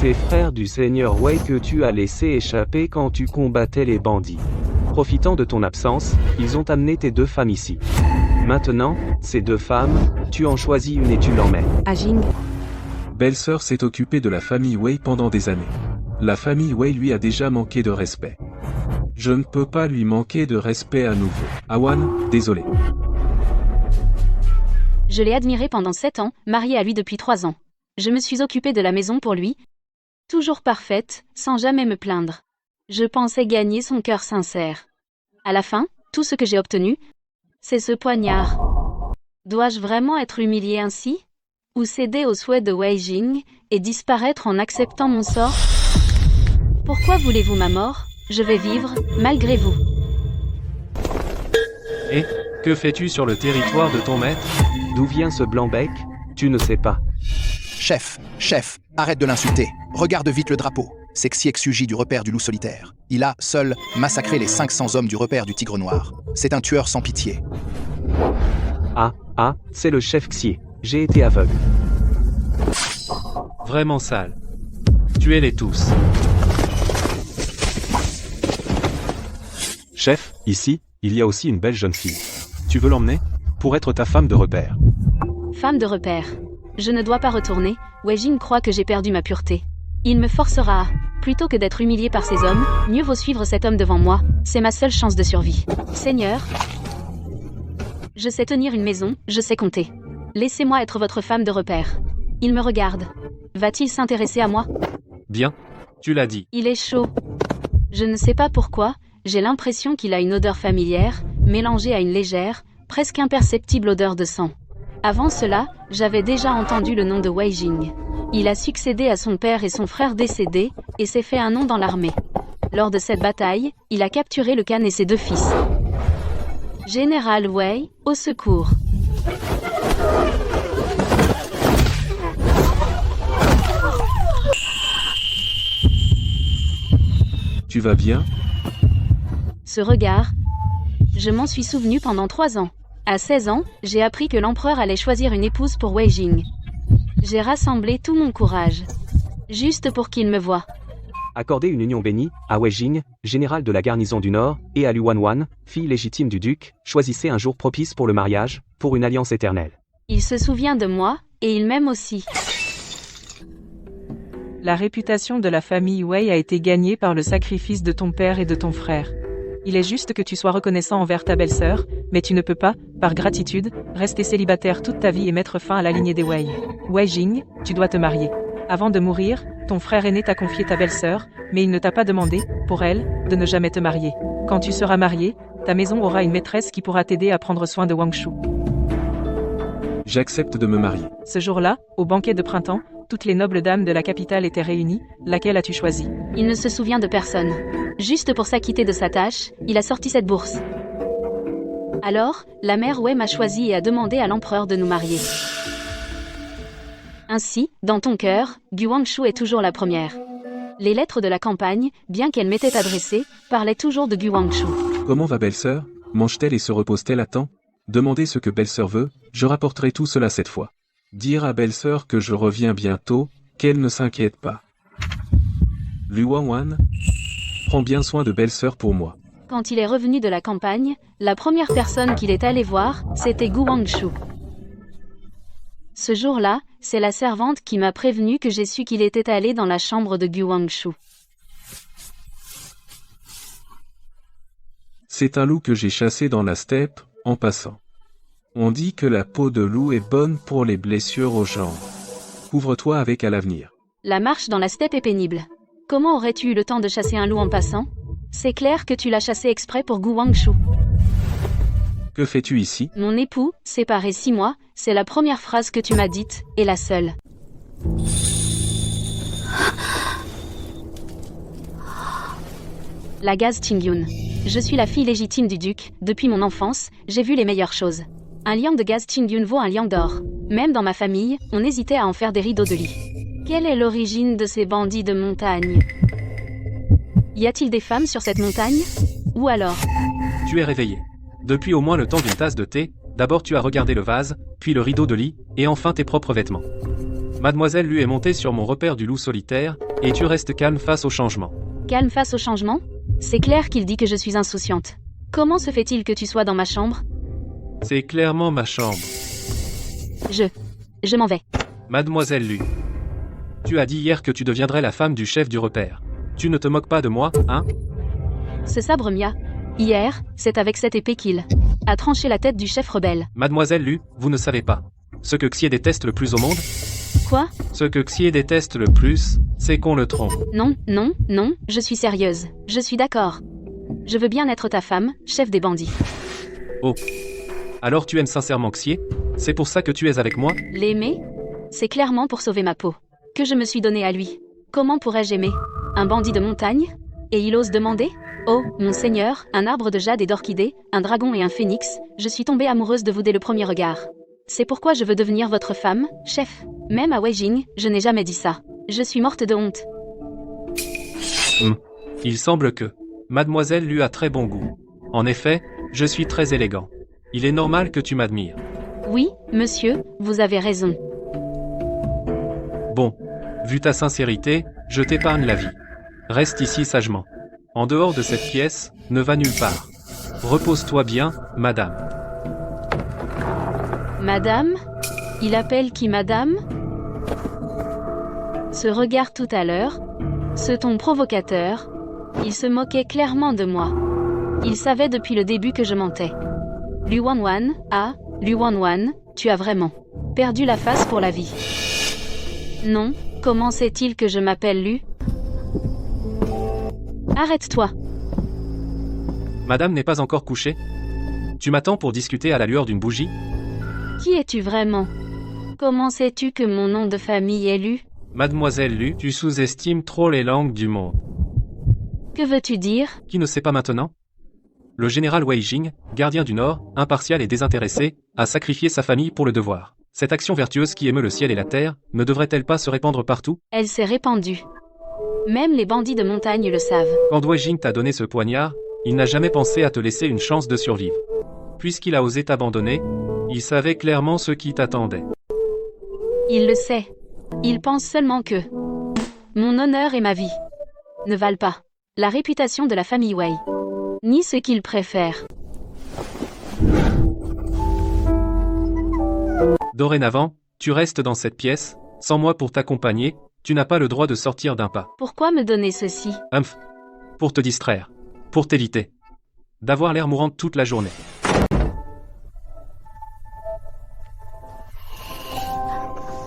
ces frères du seigneur Wei que tu as laissé échapper quand tu combattais les bandits. Profitant de ton absence, ils ont amené tes 2 femmes ici. Maintenant, ces 2 femmes, tu en choisis une et tu l'emmènes. À Jing. Belle-sœur s'est occupée de la famille Wei pendant des années. La famille Wei lui a déjà manqué de respect. Je ne peux pas lui manquer de respect à nouveau. Awan, désolé. Je l'ai admiré pendant 7 ans, mariée à lui depuis 3 ans. Je me suis occupée de la maison pour lui. Toujours parfaite, sans jamais me plaindre. Je pensais gagner son cœur sincère. À la fin, tout ce que j'ai obtenu, c'est ce poignard. Dois-je vraiment être humiliée ainsi? Ou céder aux souhaits de Wei Jing, et disparaître en acceptant mon sort? Pourquoi voulez-vous ma mort? Je vais vivre, malgré vous. Et, que fais-tu sur le territoire de ton maître? D'où vient ce blanc-bec? Tu ne sais pas. Chef, arrête de l'insulter. Regarde vite le drapeau. C'est Xiexuji du repère du loup solitaire. Il a, seul, massacré les 500 hommes du repère du tigre noir. C'est un tueur sans pitié. Ah, c'est le chef Xie. J'ai été aveugle. Vraiment sale. Tuez-les tous. Chef, ici, il y a aussi une belle jeune fille. Tu veux l'emmener? Pour être ta femme de repère. Femme de repère. Je ne dois pas retourner, Wei Jing croit que j'ai perdu ma pureté. Il me forcera à, plutôt que d'être humilié par ces hommes, mieux vaut suivre cet homme devant moi, c'est ma seule chance de survie. Seigneur, je sais tenir une maison, je sais compter. Laissez-moi être votre femme de repère. Il me regarde. Va-t-il s'intéresser à moi? Bien, tu l'as dit. Il est chaud. Je ne sais pas pourquoi, j'ai l'impression qu'il a une odeur familière, mélangée à une légère, presque imperceptible odeur de sang. Avant cela, j'avais déjà entendu le nom de Wei Jing. Il a succédé à son père et son frère décédés, et s'est fait un nom dans l'armée. Lors de cette bataille, il a capturé le Khan et ses 2 fils. Général Wei, au secours. Tu vas bien? Ce regard, je m'en suis souvenu pendant 3 ans. À 16 ans, j'ai appris que l'empereur allait choisir une épouse pour Wei Jing. J'ai rassemblé tout mon courage. Juste pour qu'il me voie. Accorder une union bénie à Wei Jing, général de la garnison du Nord, et à Lu Wanwan, fille légitime du duc, choisissez un jour propice pour le mariage, pour une alliance éternelle. Il se souvient de moi, et il m'aime aussi. La réputation de la famille Wei a été gagnée par le sacrifice de ton père et de ton frère. Il est juste que tu sois reconnaissant envers ta belle-sœur, mais tu ne peux pas, par gratitude, rester célibataire toute ta vie et mettre fin à la lignée des Wei. Wei Jing, tu dois te marier. Avant de mourir, ton frère aîné t'a confié ta belle-sœur, mais il ne t'a pas demandé, pour elle, de ne jamais te marier. Quand tu seras marié, ta maison aura une maîtresse qui pourra t'aider à prendre soin de Wangshu. J'accepte de me marier. Ce jour-là, au banquet de printemps, toutes les nobles dames de la capitale étaient réunies. Laquelle as-tu choisi? Il ne se souvient de personne. Juste pour s'acquitter de sa tâche, il a sorti cette bourse. Alors, la mère Wei m'a choisi et a demandé à l'empereur de nous marier. Ainsi, dans ton cœur, Gu Wangshu est toujours la première. Les lettres de la campagne, bien qu'elles m'étaient adressées, parlaient toujours de Gu Wangshu. Comment va belle-sœur? Mange-t-elle et se repose-t-elle à temps? Demandez ce que belle-sœur veut, je rapporterai tout cela cette fois. Dire à belle-sœur que je reviens bientôt, qu'elle ne s'inquiète pas. Lu Wanwan, prends bien soin de belle-sœur pour moi. Quand il est revenu de la campagne, la première personne qu'il est allé voir, c'était Gu Wangshu. Ce jour-là, c'est la servante qui m'a prévenu que j'ai su qu'il était allé dans la chambre de Gu Wangshu. C'est un loup que j'ai chassé dans la steppe, en passant. On dit que la peau de loup est bonne pour les blessures aux jambes. Couvre-toi avec à l'avenir. La marche dans la steppe est pénible. Comment aurais-tu eu le temps de chasser un loup en passant? C'est clair que tu l'as chassé exprès pour Gu Wangshu. Que fais-tu ici? Mon époux, séparé 6 mois, c'est la première phrase que tu m'as dite, et la seule. La Gaz Qingyun. Je suis la fille légitime du duc. Depuis mon enfance, j'ai vu les meilleures choses. Un liang de Gaz Qingyun vaut un liang d'or. Même dans ma famille, on hésitait à en faire des rideaux de lit. Quelle est l'origine de ces bandits de montagne? Y a-t-il des femmes sur cette montagne? Ou alors? Tu es réveillé. Depuis au moins le temps d'une tasse de thé, d'abord tu as regardé le vase, puis le rideau de lit, et enfin tes propres vêtements. Mademoiselle Lu est montée sur mon repère du loup solitaire, et tu restes calme face au changement. Calme face au changement? C'est clair qu'il dit que je suis insouciante. Comment se fait-il que tu sois dans ma chambre? C'est clairement ma chambre. Je m'en vais. Mademoiselle Lu. Tu as dit hier que tu deviendrais la femme du chef du repère. Tu ne te moques pas de moi, hein? Ce sabre Mia. Hier, c'est avec cette épée qu'il a tranché la tête du chef rebelle. Mademoiselle Lu, vous ne savez pas. Ce que Xier déteste le plus au monde? Quoi? Ce que Xier déteste le plus, c'est qu'on le trompe. Non, non, non, je suis sérieuse. Je suis d'accord. Je veux bien être ta femme, chef des bandits. Oh. Alors tu aimes sincèrement Xier? C'est pour ça que tu es avec moi? L'aimer? C'est clairement pour sauver ma peau que je me suis donnée à lui. Comment pourrais-je aimer un bandit de montagne? Et il ose demander? Oh, mon seigneur, un arbre de jade et d'orchidée, un dragon et un phénix, je suis tombée amoureuse de vous dès le premier regard. C'est pourquoi je veux devenir votre femme, chef. Même à Weijing, je n'ai jamais dit ça. Je suis morte de honte. Il semble que Mademoiselle Lu a très bon goût. En effet, je suis très élégant. Il est normal que tu m'admires. Oui, monsieur, vous avez raison. Bon, vu ta sincérité, je t'épargne la vie. Reste ici sagement. En dehors de cette pièce, ne va nulle part. Repose-toi bien, madame. Madame? Il appelle qui madame? Ce regard tout à l'heure, ce ton provocateur, il se moquait clairement de moi. Il savait depuis le début que je mentais. Lu Wanwan, Lu Wanwan, tu as vraiment perdu la face pour la vie. Non, comment sait-il que je m'appelle Lu? Arrête-toi. Madame n'est pas encore couchée? Tu m'attends pour discuter à la lueur d'une bougie? Qui es-tu vraiment? Comment sais-tu que mon nom de famille est Lu? Mademoiselle Lu, tu sous-estimes trop les langues du monde. Que veux-tu dire? Qui ne sait pas maintenant? Le général Wei Jing, gardien du Nord, impartial et désintéressé, a sacrifié sa famille pour le devoir. Cette action vertueuse qui émeut le ciel et la terre, ne devrait-elle pas se répandre partout? Elle s'est répandue. Même les bandits de montagne le savent. Quand Wei Jing t'a donné ce poignard, il n'a jamais pensé à te laisser une chance de survivre. Puisqu'il a osé t'abandonner, il savait clairement ce qui t'attendait. Il le sait. Il pense seulement que mon honneur et ma vie ne valent pas la réputation de la famille Wei, ni ce qu'il préfère. Dorénavant, tu restes dans cette pièce, sans moi pour t'accompagner, tu n'as pas le droit de sortir d'un pas. Pourquoi me donner ceci? Pour te distraire, pour t'éviter d'avoir l'air mourante toute la journée.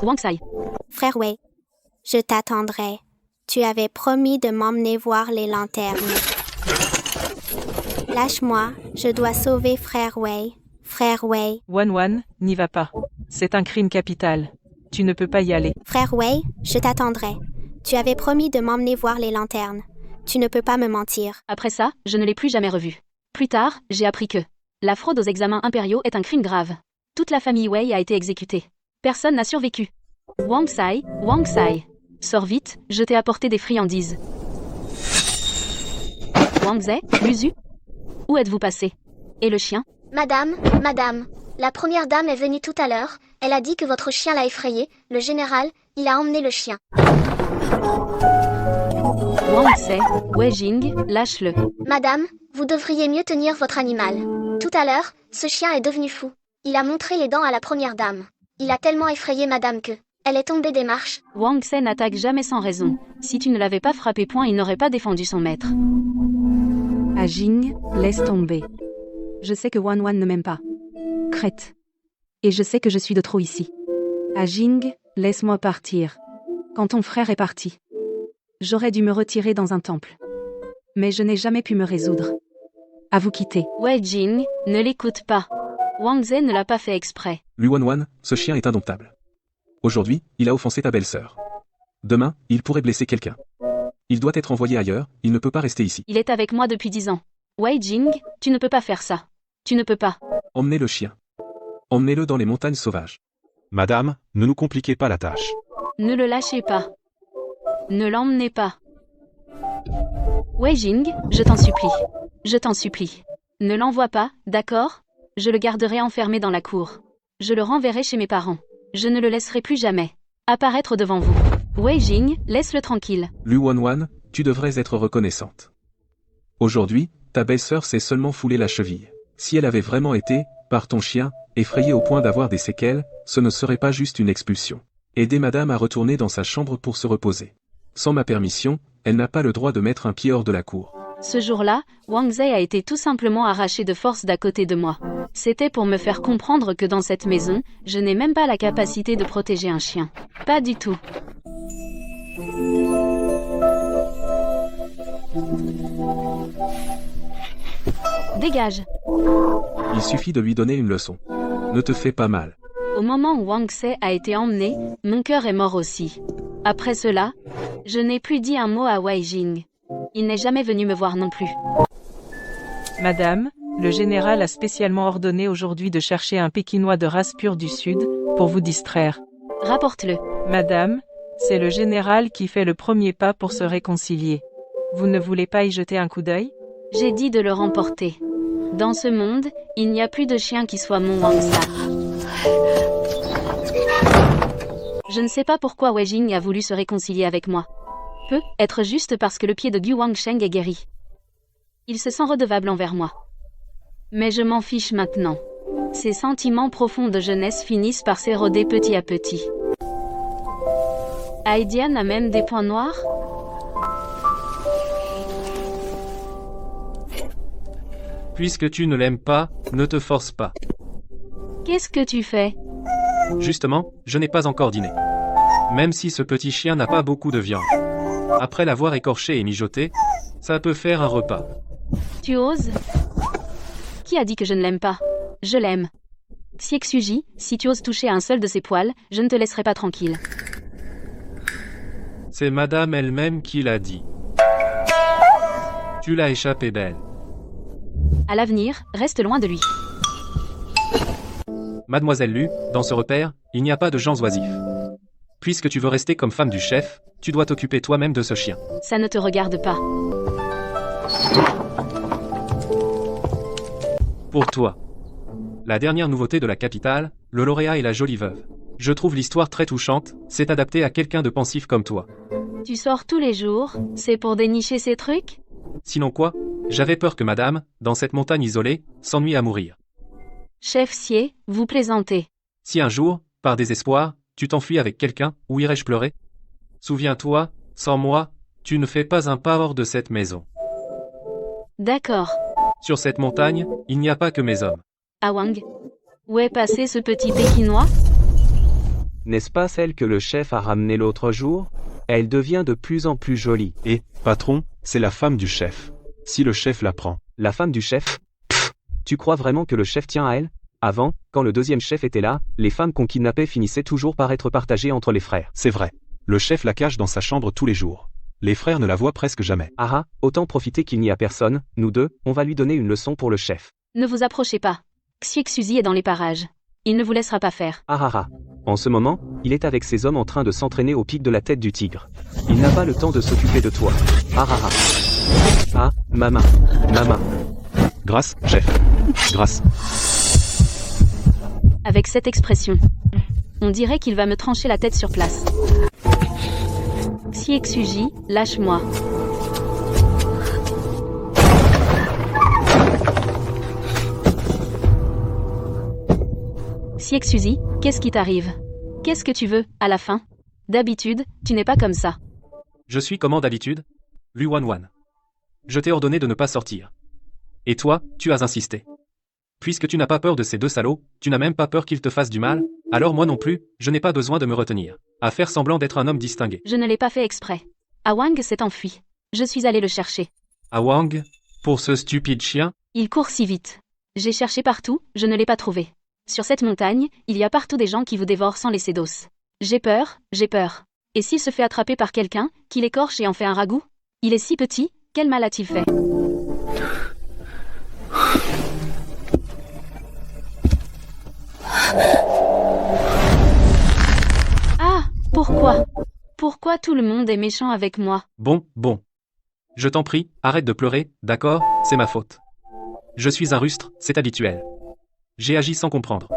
Wang Sai. Frère Wei, je t'attendrai. Tu avais promis de m'emmener voir les lanternes. Lâche-moi, je dois sauver Frère Wei. Frère Wei. Wanwan, n'y va pas. C'est un crime capital. Tu ne peux pas y aller. Frère Wei, je t'attendrai. Tu avais promis de m'emmener voir les lanternes. Tu ne peux pas me mentir. Après ça, je ne l'ai plus jamais revu. Plus tard, j'ai appris que la fraude aux examens impériaux est un crime grave. Toute la famille Wei a été exécutée. Personne n'a survécu. Wang Sai, sors vite, je t'ai apporté des friandises. Wang Zhe, Luzu, où êtes-vous passé? Et le chien? Madame, la première dame est venue tout à l'heure, elle a dit que votre chien l'a effrayé, le général, il a emmené le chien. Wang Zhe, Weijing, lâche-le. Madame, vous devriez mieux tenir votre animal. Tout à l'heure, ce chien est devenu fou. Il a montré les dents à la première dame. Il a tellement effrayé madame que elle est tombée des marches. Wang Zhe n'attaque jamais sans raison. Si tu ne l'avais pas frappé point, il n'aurait pas défendu son maître. Ah Jing, laisse tomber. Je sais que Wanwan ne m'aime pas. Crête. Et je sais que je suis de trop ici. Ah Jing, laisse-moi partir. Quand ton frère est parti, j'aurais dû me retirer dans un temple. Mais je n'ai jamais pu me résoudre à vous quitter. Wei Jing, ne l'écoute pas. Wang Zhe ne l'a pas fait exprès. Lu Wanwan, ce chien est indomptable. Aujourd'hui, il a offensé ta belle-sœur. Demain, il pourrait blesser quelqu'un. Il doit être envoyé ailleurs, il ne peut pas rester ici. Il est avec moi depuis 10 ans. Wei Jing, tu ne peux pas faire ça. Tu ne peux pas. Emmenez le chien. Emmenez-le dans les montagnes sauvages. Madame, ne nous compliquez pas la tâche. Ne le lâchez pas. Ne l'emmenez pas. Wei Jing, je t'en supplie. Je t'en supplie. Ne l'envoie pas, d'accord? Je le garderai enfermé dans la cour. Je le renverrai chez mes parents. Je ne le laisserai plus jamais apparaître devant vous. Wei Jing, laisse-le tranquille. Lu Wanwan, tu devrais être reconnaissante. Aujourd'hui, ta belle-sœur s'est seulement foulé la cheville. Si elle avait vraiment été, par ton chien, effrayée au point d'avoir des séquelles, ce ne serait pas juste une expulsion. Aidez madame à retourner dans sa chambre pour se reposer. Sans ma permission, elle n'a pas le droit de mettre un pied hors de la cour. Ce jour-là, Wang Zhe a été tout simplement arraché de force d'à côté de moi. C'était pour me faire comprendre que dans cette maison, je n'ai même pas la capacité de protéger un chien. Pas du tout. Dégage. Il suffit de lui donner une leçon. Ne te fais pas mal. Au moment où Wang Zhe a été emmené, mon cœur est mort aussi. Après cela, je n'ai plus dit un mot à Wei Jing. Il n'est jamais venu me voir non plus. Madame, le général a spécialement ordonné aujourd'hui de chercher un Pékinois de race pure du Sud, pour vous distraire. Rapporte-le. Madame, c'est le général qui fait le premier pas pour se réconcilier. Vous ne voulez pas y jeter un coup d'œil? J'ai dit de le remporter. Dans ce monde, il n'y a plus de chien qui soit mon Wang Sa. Je ne sais pas pourquoi Wei Jing a voulu se réconcilier avec moi. Peut être juste parce que le pied de Gu Wangsheng est guéri. Il se sent redevable envers moi. Mais je m'en fiche maintenant. Ces sentiments profonds de jeunesse finissent par s'éroder petit à petit. Aidian a même des points noirs? Puisque tu ne l'aimes pas, ne te force pas. Qu'est-ce que tu fais? Justement, je n'ai pas encore dîné. Même si ce petit chien n'a pas beaucoup de viande. Après l'avoir écorché et mijoté, ça peut faire un repas. Tu oses? Qui a dit que je ne l'aime pas? Je l'aime. Xiexuji, si tu oses toucher à un seul de ses poils, je ne te laisserai pas tranquille. C'est madame elle-même qui l'a dit. Tu l'as échappé belle. À l'avenir, reste loin de lui. Mademoiselle Lu, dans ce repère, il n'y a pas de gens oisifs. Puisque tu veux rester comme femme du chef, tu dois t'occuper toi-même de ce chien. Ça ne te regarde pas. Pour toi. La dernière nouveauté de la capitale, le lauréat et la jolie veuve. Je trouve l'histoire très touchante, c'est adapté à quelqu'un de pensif comme toi. Tu sors tous les jours, c'est pour dénicher ces trucs? Sinon quoi? J'avais peur que madame, dans cette montagne isolée, s'ennuie à mourir. Chef Xie, vous plaisantez. Si un jour, par désespoir, tu t'enfuis avec quelqu'un, où irais-je pleurer? Souviens-toi, sans moi, tu ne fais pas un pas hors de cette maison. D'accord. Sur cette montagne, il n'y a pas que mes hommes. Ah Wang? Où est passé ce petit Pékinois? N'est-ce pas celle que le chef a ramenée l'autre jour? Elle devient de plus en plus jolie. Et, patron, c'est la femme du chef. Si le chef la prend. La femme du chef? Pfff, tu crois vraiment que le chef tient à elle? Avant, quand le deuxième chef était là, les femmes qu'on kidnappait finissaient toujours par être partagées entre les frères. C'est vrai. Le chef la cache dans sa chambre tous les jours. Les frères ne la voient presque jamais. Ah ah, autant profiter qu'il n'y a personne, nous deux, on va lui donner une leçon pour le chef. Ne vous approchez pas. Xiexuzi est dans les parages. Il ne vous laissera pas faire. Ah ah ah. En ce moment, il est avec ses hommes en train de s'entraîner au pic de la tête du tigre. Il n'a pas le temps de s'occuper de toi. Ah ah ah. Ah, ma main. Grâce, chef. Grâce. Avec cette expression. On dirait qu'il va me trancher la tête sur place. Xiexuji, lâche-moi. Xiexuzi, qu'est-ce qui t'arrive? Qu'est-ce que tu veux, à la fin? D'habitude, tu n'es pas comme ça. Je suis comment d'habitude? Lu Wanwan. Je t'ai ordonné de ne pas sortir. Et toi, tu as insisté. Puisque tu n'as pas peur de ces deux salauds, tu n'as même pas peur qu'ils te fassent du mal, alors moi non plus, je n'ai pas besoin de me retenir. À faire semblant d'être un homme distingué. Je ne l'ai pas fait exprès. Awang s'est enfui. Je suis allé le chercher. Awang? Pour ce stupide chien? Il court si vite. J'ai cherché partout, je ne l'ai pas trouvé. Sur cette montagne, il y a partout des gens qui vous dévorent sans laisser d'os. J'ai peur. Et s'il se fait attraper par quelqu'un, qui l'écorche et en fait un ragoût? Il est si petit, quel mal a-t-il fait? Ah, pourquoi? Pourquoi tout le monde est méchant avec moi? Bon. Je t'en prie, arrête de pleurer, d'accord, c'est ma faute. Je suis un rustre, c'est habituel. J'ai agi sans comprendre.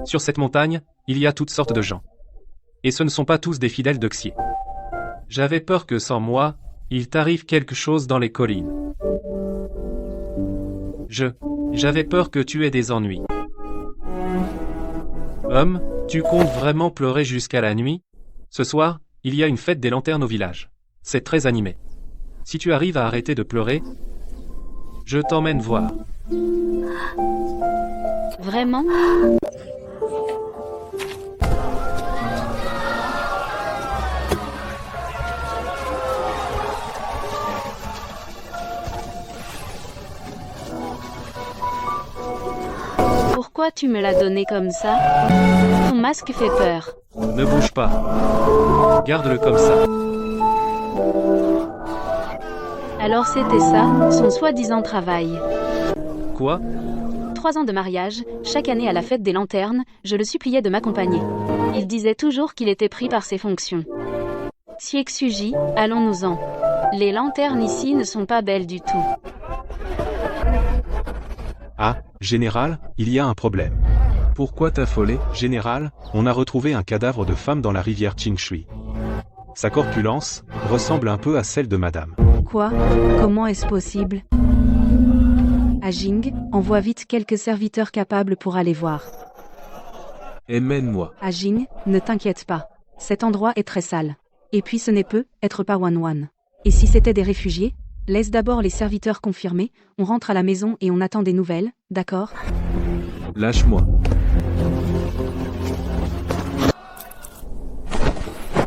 Sur cette montagne, il y a toutes sortes de gens. Et ce ne sont pas tous des fidèles de Xie. J'avais peur que sans moi, il t'arrive quelque chose dans les collines. J'avais peur que tu aies des ennuis. Homme, tu comptes vraiment pleurer jusqu'à la nuit? Ce soir, il y a une fête des lanternes au village. C'est très animé. Si tu arrives à arrêter de pleurer, je t'emmène voir. Vraiment? Pourquoi tu me l'as donné comme ça? Ton masque fait peur. Ne bouge pas. Garde-le comme ça. Alors c'était ça, son soi-disant travail. Quoi? 3 ans de mariage, chaque année à la fête des lanternes, je le suppliais de m'accompagner. Il disait toujours qu'il était pris par ses fonctions. Siexuji, allons-nous-en. Les lanternes ici ne sont pas belles du tout. Ah, général, il y a un problème. Pourquoi t'affoler? Général, on a retrouvé un cadavre de femme dans la rivière Qingshui. Sa corpulence ressemble un peu à celle de madame. Quoi? Comment est-ce possible? Ajing, envoie vite quelques serviteurs capables pour aller voir. Et mène-moi. Ajing, ne t'inquiète pas. Cet endroit est très sale. Et puis ce n'est peut être pas Wan. Et si c'était des réfugiés? Laisse d'abord les serviteurs confirmer, on rentre à la maison et on attend des nouvelles, d'accord? Lâche-moi.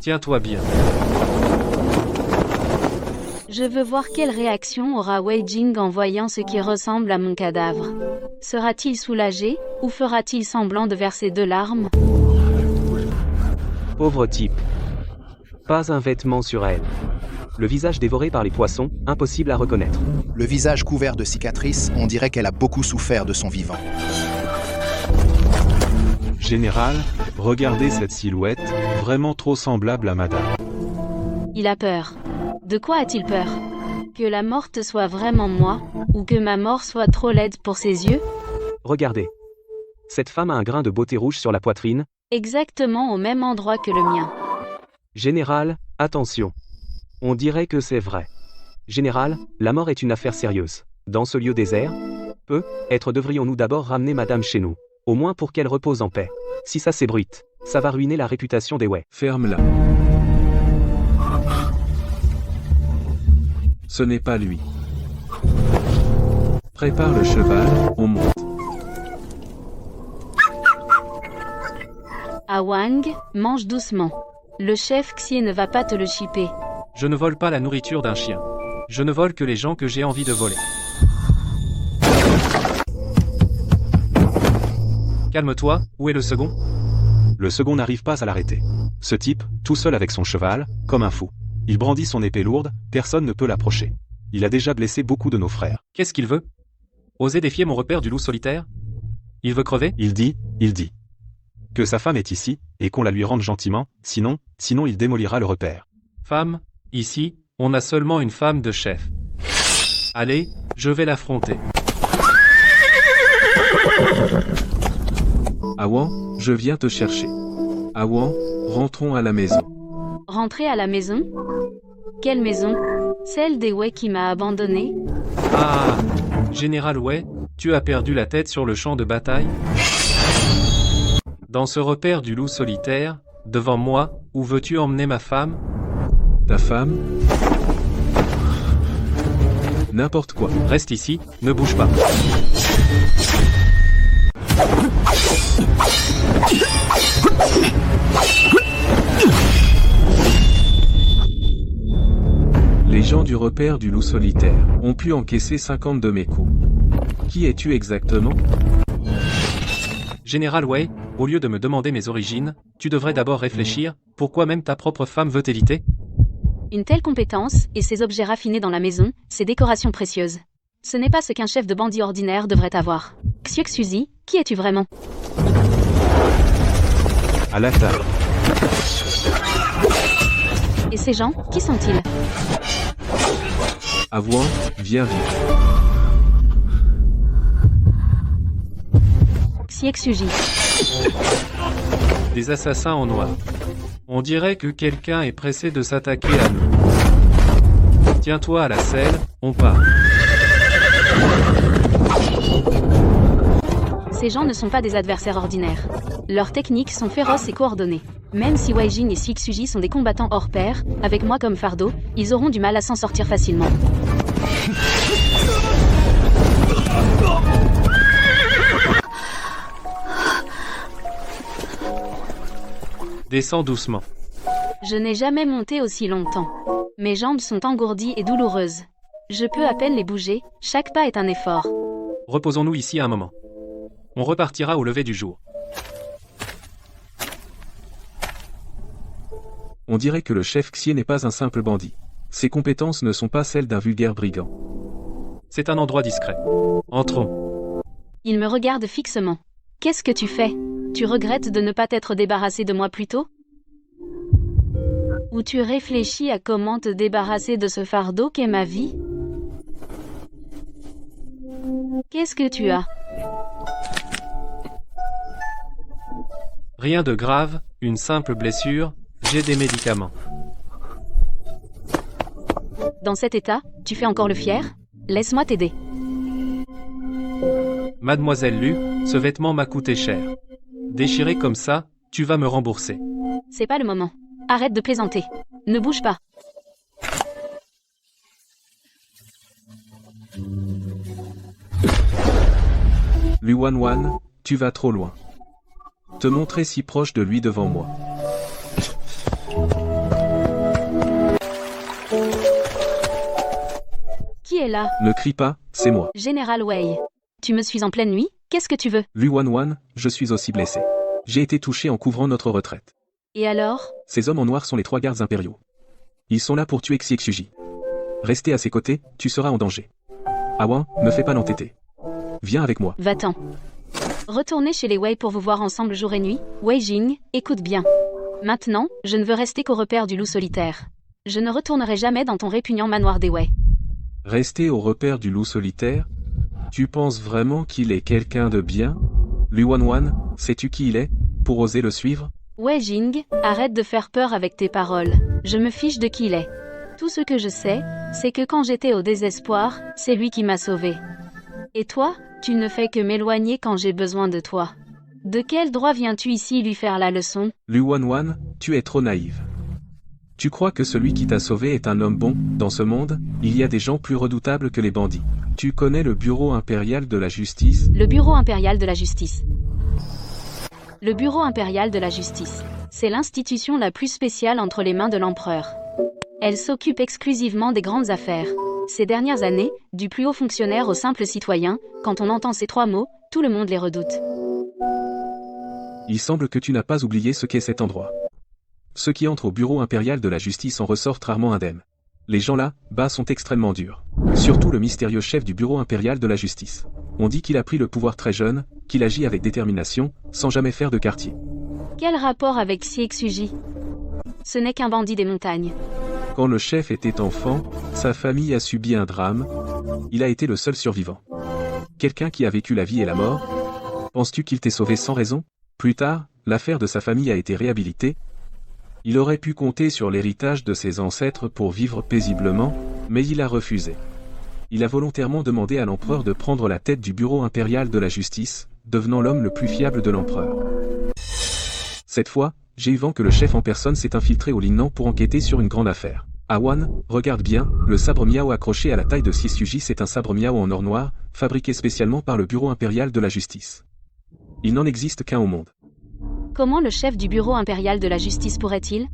Tiens-toi bien. Je veux voir quelle réaction aura Wei Jing en voyant ce qui ressemble à mon cadavre. Sera-t-il soulagé, ou fera-t-il semblant de verser de larmes? Pauvre type. Pas un vêtement sur elle. Le visage dévoré par les poissons, impossible à reconnaître. Le visage couvert de cicatrices, on dirait qu'elle a beaucoup souffert de son vivant. Général, regardez cette silhouette, vraiment trop semblable à madame. Il a peur. De quoi a-t-il peur? Que la morte soit vraiment moi, ou que ma mort soit trop laide pour ses yeux? Regardez. Cette femme a un grain de beauté rouge sur la poitrine. Exactement au même endroit que le mien. Général, attention. On dirait que c'est vrai. Général, la mort est une affaire sérieuse. Dans ce lieu désert, peut-être devrions-nous d'abord ramener madame chez nous. Au moins pour qu'elle repose en paix. Si ça s'ébruite, ça va ruiner la réputation des Wei. Ferme-la. Ce n'est pas lui. Prépare le cheval, on monte. Awang, mange doucement. Le chef Xie ne va pas te le chipper. Je ne vole pas la nourriture d'un chien. Je ne vole que les gens que j'ai envie de voler. Calme-toi, où est le second? Le second n'arrive pas à l'arrêter. Ce type, tout seul avec son cheval, comme un fou. Il brandit son épée lourde, personne ne peut l'approcher. Il a déjà blessé beaucoup de nos frères. Qu'est-ce qu'il veut? Oser défier mon repère du loup solitaire? Il veut crever? Il dit. Que sa femme est ici, et qu'on la lui rende gentiment, sinon il démolira le repère. Femme? Ici, on a seulement une femme de chef. Allez, je vais l'affronter. Awan, je viens te chercher. Awan, rentrons à la maison. Rentrer à la maison? Quelle maison? Celle des Wei qui m'a abandonné? Ah, Général Wei, tu as perdu la tête sur le champ de bataille? Dans ce repère du loup solitaire, devant moi, où veux-tu emmener ma femme? Ta femme? N'importe quoi. Reste ici, ne bouge pas. Les gens du repère du loup solitaire ont pu encaisser 50 de mes coups. Qui es-tu exactement? Général Wei, au lieu de me demander mes origines, tu devrais d'abord réfléchir, pourquoi même ta propre femme veut t'éviter? Une telle compétence, et ces objets raffinés dans la maison, ces décorations précieuses. Ce n'est pas ce qu'un chef de bandit ordinaire devrait avoir. Xuexuzi, qui es-tu vraiment? À la table. Et ces gens, qui sont-ils? Awan, viens vite. Xuexuji. Des assassins en noir. On dirait que quelqu'un est pressé de s'attaquer à nous. Tiens-toi à la selle, on part. Ces gens ne sont pas des adversaires ordinaires. Leurs techniques sont féroces et coordonnées. Même si Wei Jing et Cixuji sont des combattants hors pair, avec moi comme fardeau, ils auront du mal à s'en sortir facilement. Descends doucement. Je n'ai jamais monté aussi longtemps. Mes jambes sont engourdies et douloureuses. Je peux à peine les bouger, chaque pas est un effort. Reposons-nous ici un moment. On repartira au lever du jour. On dirait que le chef Xie n'est pas un simple bandit. Ses compétences ne sont pas celles d'un vulgaire brigand. C'est un endroit discret. Entrons. Il me regarde fixement. Qu'est-ce que tu fais? Tu regrettes de ne pas t'être débarrassé de moi plus tôt? Ou tu réfléchis à comment te débarrasser de ce fardeau qu'est ma vie? Qu'est-ce que tu as? Rien de grave, une simple blessure, j'ai des médicaments. Dans cet état, tu fais encore le fier? Laisse-moi t'aider. Mademoiselle Lu, ce vêtement m'a coûté cher. Déchiré comme ça, tu vas me rembourser. C'est pas le moment. Arrête de plaisanter. Ne bouge pas. Lu Wanwan, tu vas trop loin. Te montrer si proche de lui devant moi. Qui est là? Ne crie pas, c'est moi. Général Wei. Tu me suis en pleine nuit? Qu'est-ce que tu veux? Lu Wanwan, je suis aussi blessé. J'ai été touché en couvrant notre retraite. Et alors? Ces hommes en noir sont les 3 gardes impériaux. Ils sont là pour tuer Cixuji. Rester à ses côtés, tu seras en danger. Awan, ne fais pas l'entêter. Viens avec moi. Va-t'en. Retournez chez les Wei pour vous voir ensemble jour et nuit. Wei Jing, écoute bien. Maintenant, je ne veux rester qu'au repère du loup solitaire. Je ne retournerai jamais dans ton répugnant manoir des Wei. Rester au repère du loup solitaire? Tu penses vraiment qu'il est quelqu'un de bien? Lu Wanwan, sais-tu qui il est, pour oser le suivre? Wei Jing, arrête de faire peur avec tes paroles. Je me fiche de qui il est. Tout ce que je sais, c'est que quand j'étais au désespoir, c'est lui qui m'a sauvé. Et toi, tu ne fais que m'éloigner quand j'ai besoin de toi. De quel droit viens-tu ici lui faire la leçon? Lu Wanwan, tu es trop naïve. Tu crois que celui qui t'a sauvé est un homme bon? Dans ce monde, il y a des gens plus redoutables que les bandits. Tu connais le Bureau impérial de la justice? Le Bureau impérial de la justice. Le Bureau impérial de la justice. C'est l'institution la plus spéciale entre les mains de l'empereur. Elle s'occupe exclusivement des grandes affaires. Ces dernières années, du plus haut fonctionnaire au simple citoyen, quand on entend ces 3 mots, tout le monde les redoute. Il semble que tu n'as pas oublié ce qu'est cet endroit. Ceux qui entrent au Bureau impérial de la justice en ressortent rarement indemnes. Les gens là-bas sont extrêmement durs. Surtout le mystérieux chef du Bureau impérial de la justice. On dit qu'il a pris le pouvoir très jeune, qu'il agit avec détermination, sans jamais faire de quartier. Quel rapport avec Cixuji? Ce n'est qu'un bandit des montagnes. Quand le chef était enfant, sa famille a subi un drame. Il a été le seul survivant. Quelqu'un qui a vécu la vie et la mort. Penses-tu qu'il t'ait sauvé sans raison? Plus tard, l'affaire de sa famille a été réhabilitée. Il aurait pu compter sur l'héritage de ses ancêtres pour vivre paisiblement, mais il a refusé. Il a volontairement demandé à l'empereur de prendre la tête du Bureau impérial de la justice, devenant l'homme le plus fiable de l'empereur. Cette fois, j'ai eu vent que le chef en personne s'est infiltré au Lingnan pour enquêter sur une grande affaire. Awan, regarde bien, le sabre miao accroché à la taille de Cixuji, c'est un sabre miao en or noir, fabriqué spécialement par le Bureau impérial de la justice. Il n'en existe qu'un au monde. Comment le chef du Bureau impérial de la justice pourrait-il?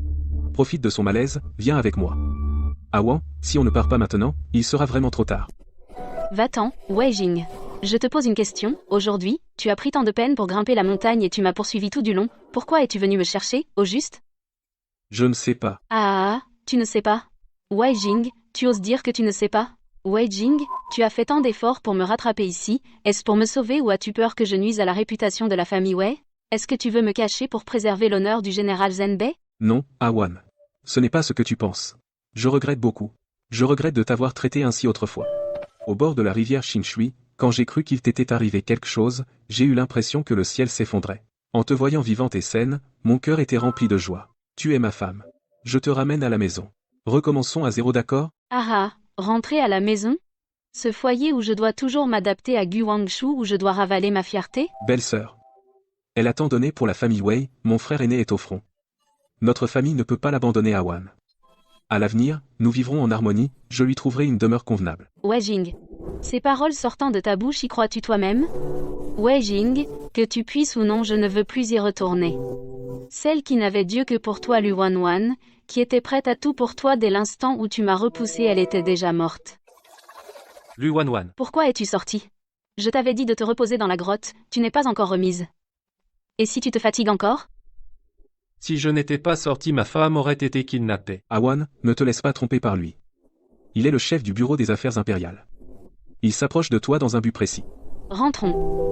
Profite de son malaise, viens avec moi. Awan, si on ne part pas maintenant, il sera vraiment trop tard. Va-t'en, Wei Jing. Je te pose une question. Aujourd'hui, tu as pris tant de peine pour grimper la montagne et tu m'as poursuivi tout du long. Pourquoi es-tu venu me chercher, au juste? Je ne sais pas. Ah, tu ne sais pas? Wei Jing, tu oses dire que tu ne sais pas? Wei Jing, tu as fait tant d'efforts pour me rattraper ici. Est-ce pour me sauver ou as-tu peur que je nuise à la réputation de la famille Wei? Est-ce que tu veux me cacher pour préserver l'honneur du général Zenbei? Non, Awan. Ce n'est pas ce que tu penses. Je regrette beaucoup. Je regrette de t'avoir traité ainsi autrefois. Au bord de la rivière Qingshui, quand j'ai cru qu'il t'était arrivé quelque chose, j'ai eu l'impression que le ciel s'effondrait. En te voyant vivante et saine, mon cœur était rempli de joie. Tu es ma femme. Je te ramène à la maison. Recommençons à zéro, d'accord? Ah, rentrer à la maison? Ce foyer où je dois toujours m'adapter à Guangzhou, où je dois ravaler ma fierté? Belle-sœur. Elle a tant donné pour la famille Wei, mon frère aîné est au front. Notre famille ne peut pas l'abandonner à Wan. À l'avenir, nous vivrons en harmonie, je lui trouverai une demeure convenable. Wei Jing. Ces paroles sortant de ta bouche, y crois-tu toi-même? Wei Jing, que tu puisses ou non, je ne veux plus y retourner. Celle qui n'avait Dieu que pour toi, Lu Wanwan, qui était prête à tout pour toi dès l'instant où tu m'as repoussé, elle était déjà morte. Lu Wanwan. Pourquoi es-tu sortie? Je t'avais dit de te reposer dans la grotte, tu n'es pas encore remise. Et si tu te fatigues encore? Si je n'étais pas sorti, ma femme aurait été kidnappée. Awan, ne te laisse pas tromper par lui. Il est le chef du bureau des affaires impériales. Il s'approche de toi dans un but précis. Rentrons.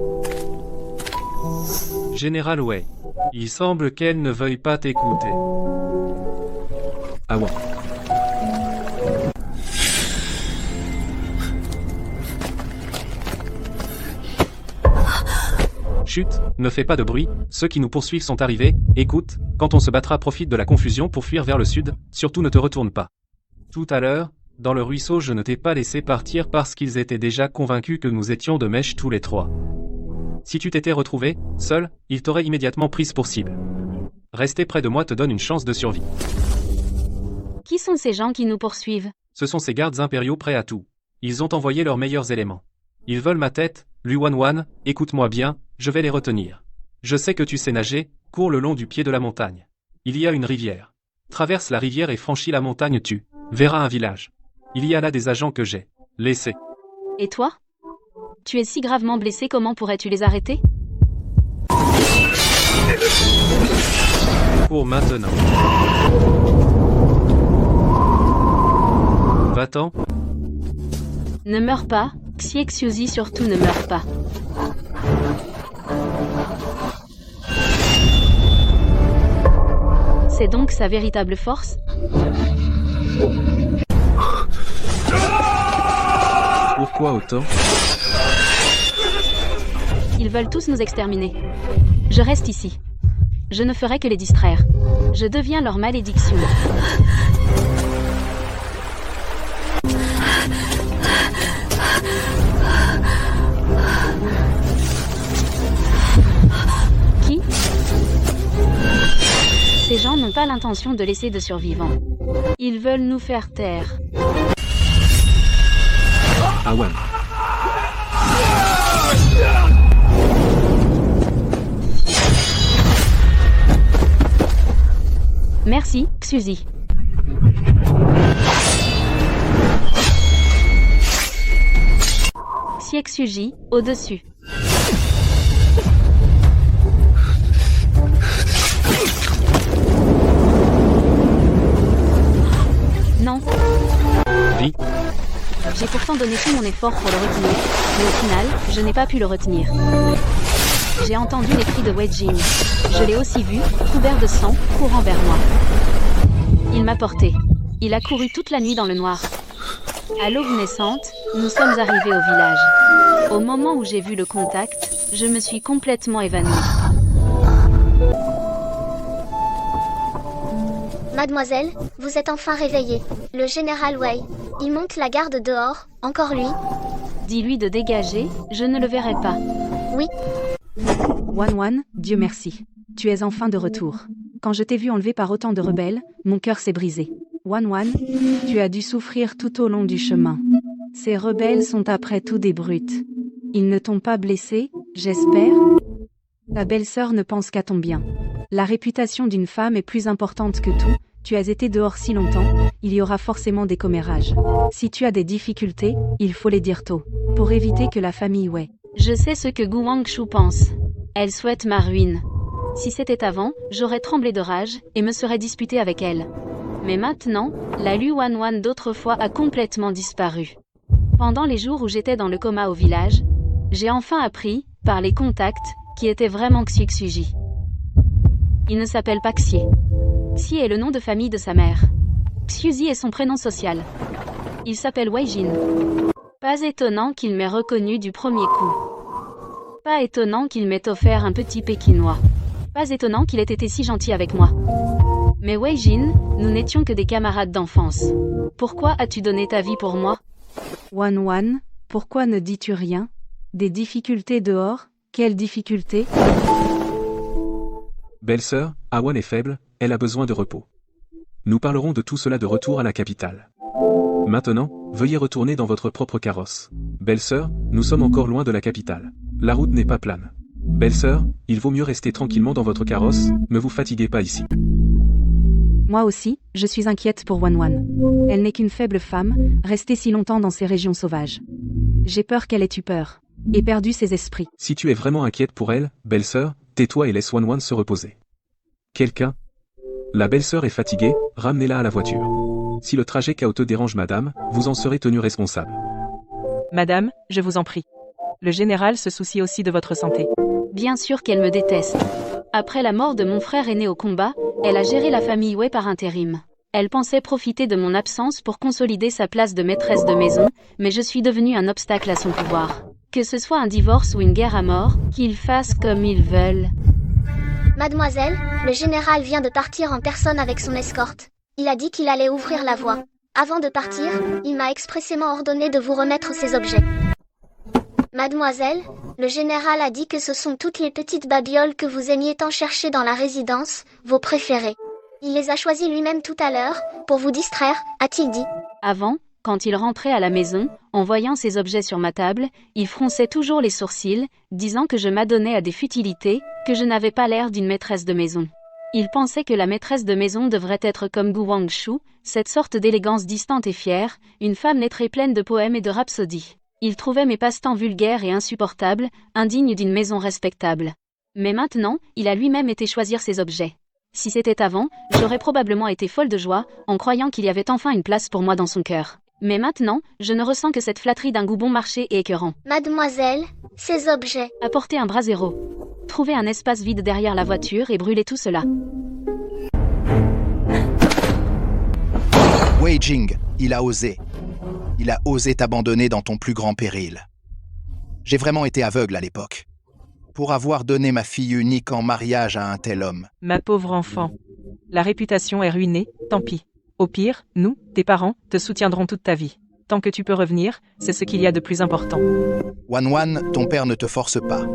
Général Wei. Il semble qu'elle ne veuille pas t'écouter. Awan. Chut, ne fais pas de bruit, ceux qui nous poursuivent sont arrivés, écoute, quand on se battra, profite de la confusion pour fuir vers le sud, surtout ne te retourne pas. Tout à l'heure, dans le ruisseau, je ne t'ai pas laissé partir parce qu'ils étaient déjà convaincus que nous étions de mèche tous les trois. Si tu t'étais retrouvé, seul, ils t'auraient immédiatement prise pour cible. Rester près de moi te donne une chance de survie. Qui sont ces gens qui nous poursuivent? Ce sont ces gardes impériaux prêts à tout. Ils ont envoyé leurs meilleurs éléments. Ils veulent ma tête, Lu Wanwan, écoute-moi bien, je vais les retenir. Je sais que tu sais nager, cours le long du pied de la montagne. Il y a une rivière. Traverse la rivière et franchis la montagne, tu verras un village. Il y a là des agents que j'ai laissés. Et toi? Tu es si gravement blessé, comment pourrais-tu les arrêter? Cours maintenant. Va-t'en. Ne meurs pas, Xie Xiuzi, surtout ne meurs pas. C'est donc sa véritable force? Pourquoi autant? Ils veulent tous nous exterminer. Je reste ici. Je ne ferai que les distraire. Je deviens leur malédiction. Qui? Ces gens n'ont pas l'intention de laisser de survivants. Ils veulent nous faire taire. Awan. Merci, Xuzi. Xie Xuji, au-dessus. Non. Vie. J'ai pourtant donné tout mon effort pour le retenir, mais au final, je n'ai pas pu le retenir. J'ai entendu les cris de Wei Jing. Je l'ai aussi vu, couvert de sang, courant vers moi. Il m'a porté. Il a couru toute la nuit dans le noir. À l'aube naissante, nous sommes arrivés au village. Au moment où j'ai vu le contact, je me suis complètement évanouie. Mademoiselle, vous êtes enfin réveillée. Le général Wei, il monte la garde dehors, encore lui. Dis-lui de dégager, je ne le verrai pas. Oui. Wanwan, Dieu merci. Tu es enfin de retour. Quand je t'ai vu enlevé par autant de rebelles, mon cœur s'est brisé. Wanwan, tu as dû souffrir tout au long du chemin. Ces rebelles sont après tout des brutes. Ils ne t'ont pas blessé, j'espère? Ta belle-sœur ne pense qu'à ton bien. La réputation d'une femme est plus importante que tout. Tu as été dehors si longtemps, il y aura forcément des commérages. Si tu as des difficultés, il faut les dire tôt, pour éviter que la famille Wei. Je sais ce que Guangzhou pense. Elle souhaite ma ruine. Si c'était avant, j'aurais tremblé de rage et me serais disputé avec elle. Mais maintenant, la Lu Wanwan d'autrefois a complètement disparu. Pendant les jours où j'étais dans le coma au village, j'ai enfin appris, par les contacts, qui était vraiment Xie Xuji. Il ne s'appelle pas Xie. Xie est le nom de famille de sa mère. Xuzi est son prénom social. Il s'appelle Wei Jin. Pas étonnant qu'il m'ait reconnu du premier coup. Pas étonnant qu'il m'ait offert un petit pékinois. Pas étonnant qu'il ait été si gentil avec moi. Mais Wei Jin, nous n'étions que des camarades d'enfance. Pourquoi as-tu donné ta vie pour moi? Wan Wan, pourquoi ne dis-tu rien? Des difficultés dehors? Quelles difficultés? Belle-sœur, Awan est faible, elle a besoin de repos. Nous parlerons de tout cela de retour à la capitale. Maintenant, veuillez retourner dans votre propre carrosse. Belle-sœur, nous sommes encore loin de la capitale. La route n'est pas plane. Belle-sœur, il vaut mieux rester tranquillement dans votre carrosse, ne vous fatiguez pas ici. Moi aussi, je suis inquiète pour Wan Wan. Elle n'est qu'une faible femme, restée si longtemps dans ces régions sauvages. J'ai peur qu'elle ait eu peur, et perdu ses esprits. Si tu es vraiment inquiète pour elle, belle-sœur, tais-toi et laisse Wan Wan se reposer. Quelqu'un? La belle-sœur est fatiguée, ramenez-la à la voiture. Si le trajet chaos te dérange madame, vous en serez tenue responsable. Madame, je vous en prie. Le général se soucie aussi de votre santé. Bien sûr qu'elle me déteste. Après la mort de mon frère aîné au combat, elle a géré la famille Wei par intérim. Elle pensait profiter de mon absence pour consolider sa place de maîtresse de maison, mais je suis devenue un obstacle à son pouvoir. Que ce soit un divorce ou une guerre à mort, qu'ils fassent comme ils veulent. Mademoiselle, le général vient de partir en personne avec son escorte. Il a dit qu'il allait ouvrir la voie. Avant de partir, il m'a expressément ordonné de vous remettre ces objets. Mademoiselle, le général a dit que ce sont toutes les petites babioles que vous aimiez tant chercher dans la résidence, vos préférées. Il les a choisies lui-même tout à l'heure, pour vous distraire, a-t-il dit. Avant, quand il rentrait à la maison, en voyant ces objets sur ma table, il fronçait toujours les sourcils, disant que je m'adonnais à des futilités, que je n'avais pas l'air d'une maîtresse de maison. Il pensait que la maîtresse de maison devrait être comme Gu Wangshu, cette sorte d'élégance distante et fière, une femme née très pleine de poèmes et de rhapsodies. Il trouvait mes passe-temps vulgaires et insupportables, indignes d'une maison respectable. Mais maintenant, il a lui-même été choisir ses objets. Si c'était avant, j'aurais probablement été folle de joie, en croyant qu'il y avait enfin une place pour moi dans son cœur. Mais maintenant, je ne ressens que cette flatterie d'un goût bon marché et écœurant. Mademoiselle, ces objets. Apportez un brasero. Trouvez un espace vide derrière la voiture et brûlez tout cela. Wei Jing, il a osé. Il a osé t'abandonner dans ton plus grand péril. J'ai vraiment été aveugle à l'époque. Pour avoir donné ma fille unique en mariage à un tel homme. Ma pauvre enfant. La réputation est ruinée, tant pis. Au pire, nous, tes parents, te soutiendrons toute ta vie. Tant que tu peux revenir, c'est ce qu'il y a de plus important. Wan Wan, ton père ne te force pas.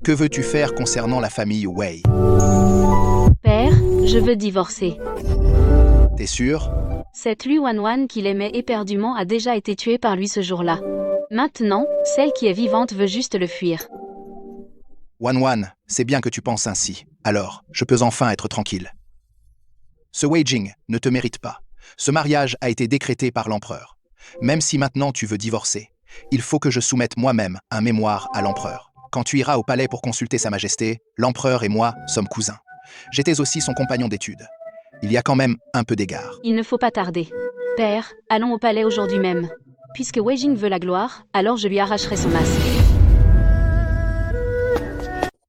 Que veux-tu faire concernant la famille Wei? Père, je veux divorcer. T'es sûr? Cette Lu Wan Wan qu'il aimait éperdument a déjà été tuée par lui ce jour-là. Maintenant, celle qui est vivante veut juste le fuir. Wan Wan, c'est bien que tu penses ainsi. Alors, je peux enfin être tranquille. Ce Wei Jing ne te mérite pas. Ce mariage a été décrété par l'empereur. Même si maintenant tu veux divorcer, il faut que je soumette moi-même un mémoire à l'empereur. Quand tu iras au palais pour consulter sa majesté, l'empereur et moi sommes cousins. J'étais aussi son compagnon d'études. Il y a quand même un peu d'égard. Il ne faut pas tarder. Père, allons au palais aujourd'hui même. Puisque Wei Jing veut la gloire, alors je lui arracherai son masque.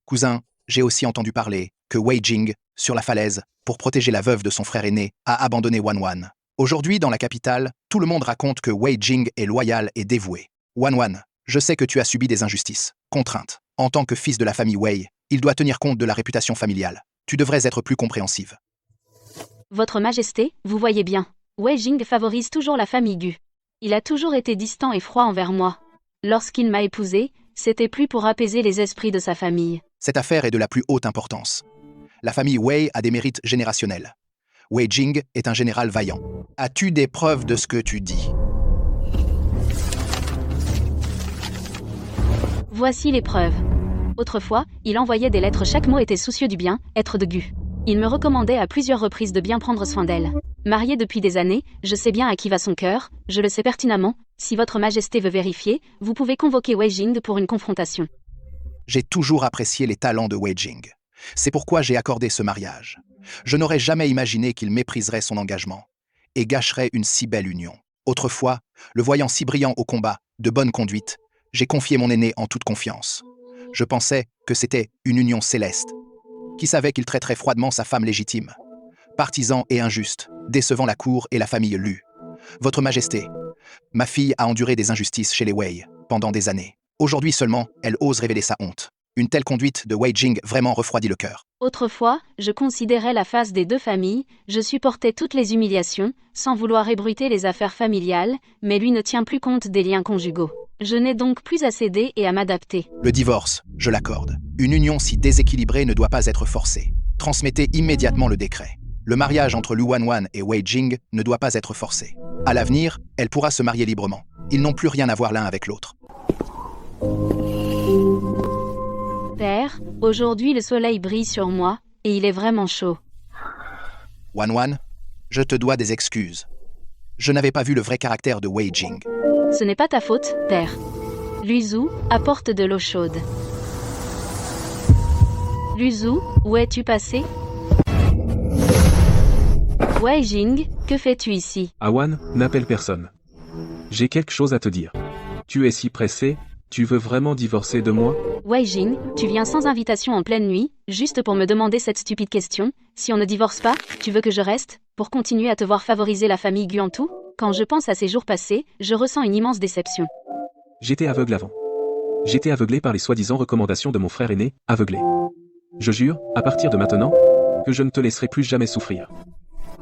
Cousin, j'ai aussi entendu parler que Wei Jing, sur la falaise, pour protéger la veuve de son frère aîné, a abandonné Wan Wan. Aujourd'hui, dans la capitale, tout le monde raconte que Wei Jing est loyal et dévoué. Wan Wan, je sais que tu as subi des injustices, contraintes. En tant que fils de la famille Wei, il doit tenir compte de la réputation familiale. Tu devrais être plus compréhensive. Votre Majesté, vous voyez bien, Wei Jing favorise toujours la famille Gu. Il a toujours été distant et froid envers moi. Lorsqu'il m'a épousée, c'était plus pour apaiser les esprits de sa famille. Cette affaire est de la plus haute importance. La famille Wei a des mérites générationnels. Wei Jing est un général vaillant. As-tu des preuves de ce que tu dis? Voici les preuves. Autrefois, il envoyait des lettres, chaque mot était soucieux du bien, être de Gu. Il me recommandait à plusieurs reprises de bien prendre soin d'elle. Marié depuis des années, je sais bien à qui va son cœur, je le sais pertinemment. Si votre Majesté veut vérifier, vous pouvez convoquer Wei Jing pour une confrontation. J'ai toujours apprécié les talents de Wei Jing. C'est pourquoi j'ai accordé ce mariage. Je n'aurais jamais imaginé qu'il mépriserait son engagement et gâcherait une si belle union. Autrefois, le voyant si brillant au combat, de bonne conduite, j'ai confié mon aîné en toute confiance. Je pensais que c'était une union céleste. Qui savait qu'il traiterait froidement sa femme légitime? Partisan et injuste, décevant la cour et la famille Lu. Votre Majesté, ma fille a enduré des injustices chez les Wei pendant des années. Aujourd'hui seulement, elle ose révéler sa honte. Une telle conduite de Wei Jing vraiment refroidit le cœur. Autrefois, je considérais la face des deux familles, je supportais toutes les humiliations, sans vouloir ébruiter les affaires familiales, mais lui ne tient plus compte des liens conjugaux. Je n'ai donc plus à céder et à m'adapter. Le divorce, je l'accorde. Une union si déséquilibrée ne doit pas être forcée. Transmettez immédiatement le décret. Le mariage entre Lu Wanwan et Wei Jing ne doit pas être forcé. À l'avenir, elle pourra se marier librement. Ils n'ont plus rien à voir l'un avec l'autre. Père, aujourd'hui le soleil brille sur moi, et il est vraiment chaud. Wanwan, je te dois des excuses. Je n'avais pas vu le vrai caractère de Wei Jing. Ce n'est pas ta faute, père. Luzu, apporte de l'eau chaude. Luzu, où es-tu passé? Wei Jing, que fais-tu ici? Awan, n'appelle personne. J'ai quelque chose à te dire. Tu es si pressé, tu veux vraiment divorcer de moi? Wei Jing, tu viens sans invitation en pleine nuit, juste pour me demander cette stupide question. Si on ne divorce pas, tu veux que je reste, pour continuer à te voir favoriser la famille Guantu? Quand je pense à ces jours passés, je ressens une immense déception. J'étais aveugle avant. J'étais aveuglé par les soi-disant recommandations de mon frère aîné, aveuglé. Je jure, à partir de maintenant, que je ne te laisserai plus jamais souffrir.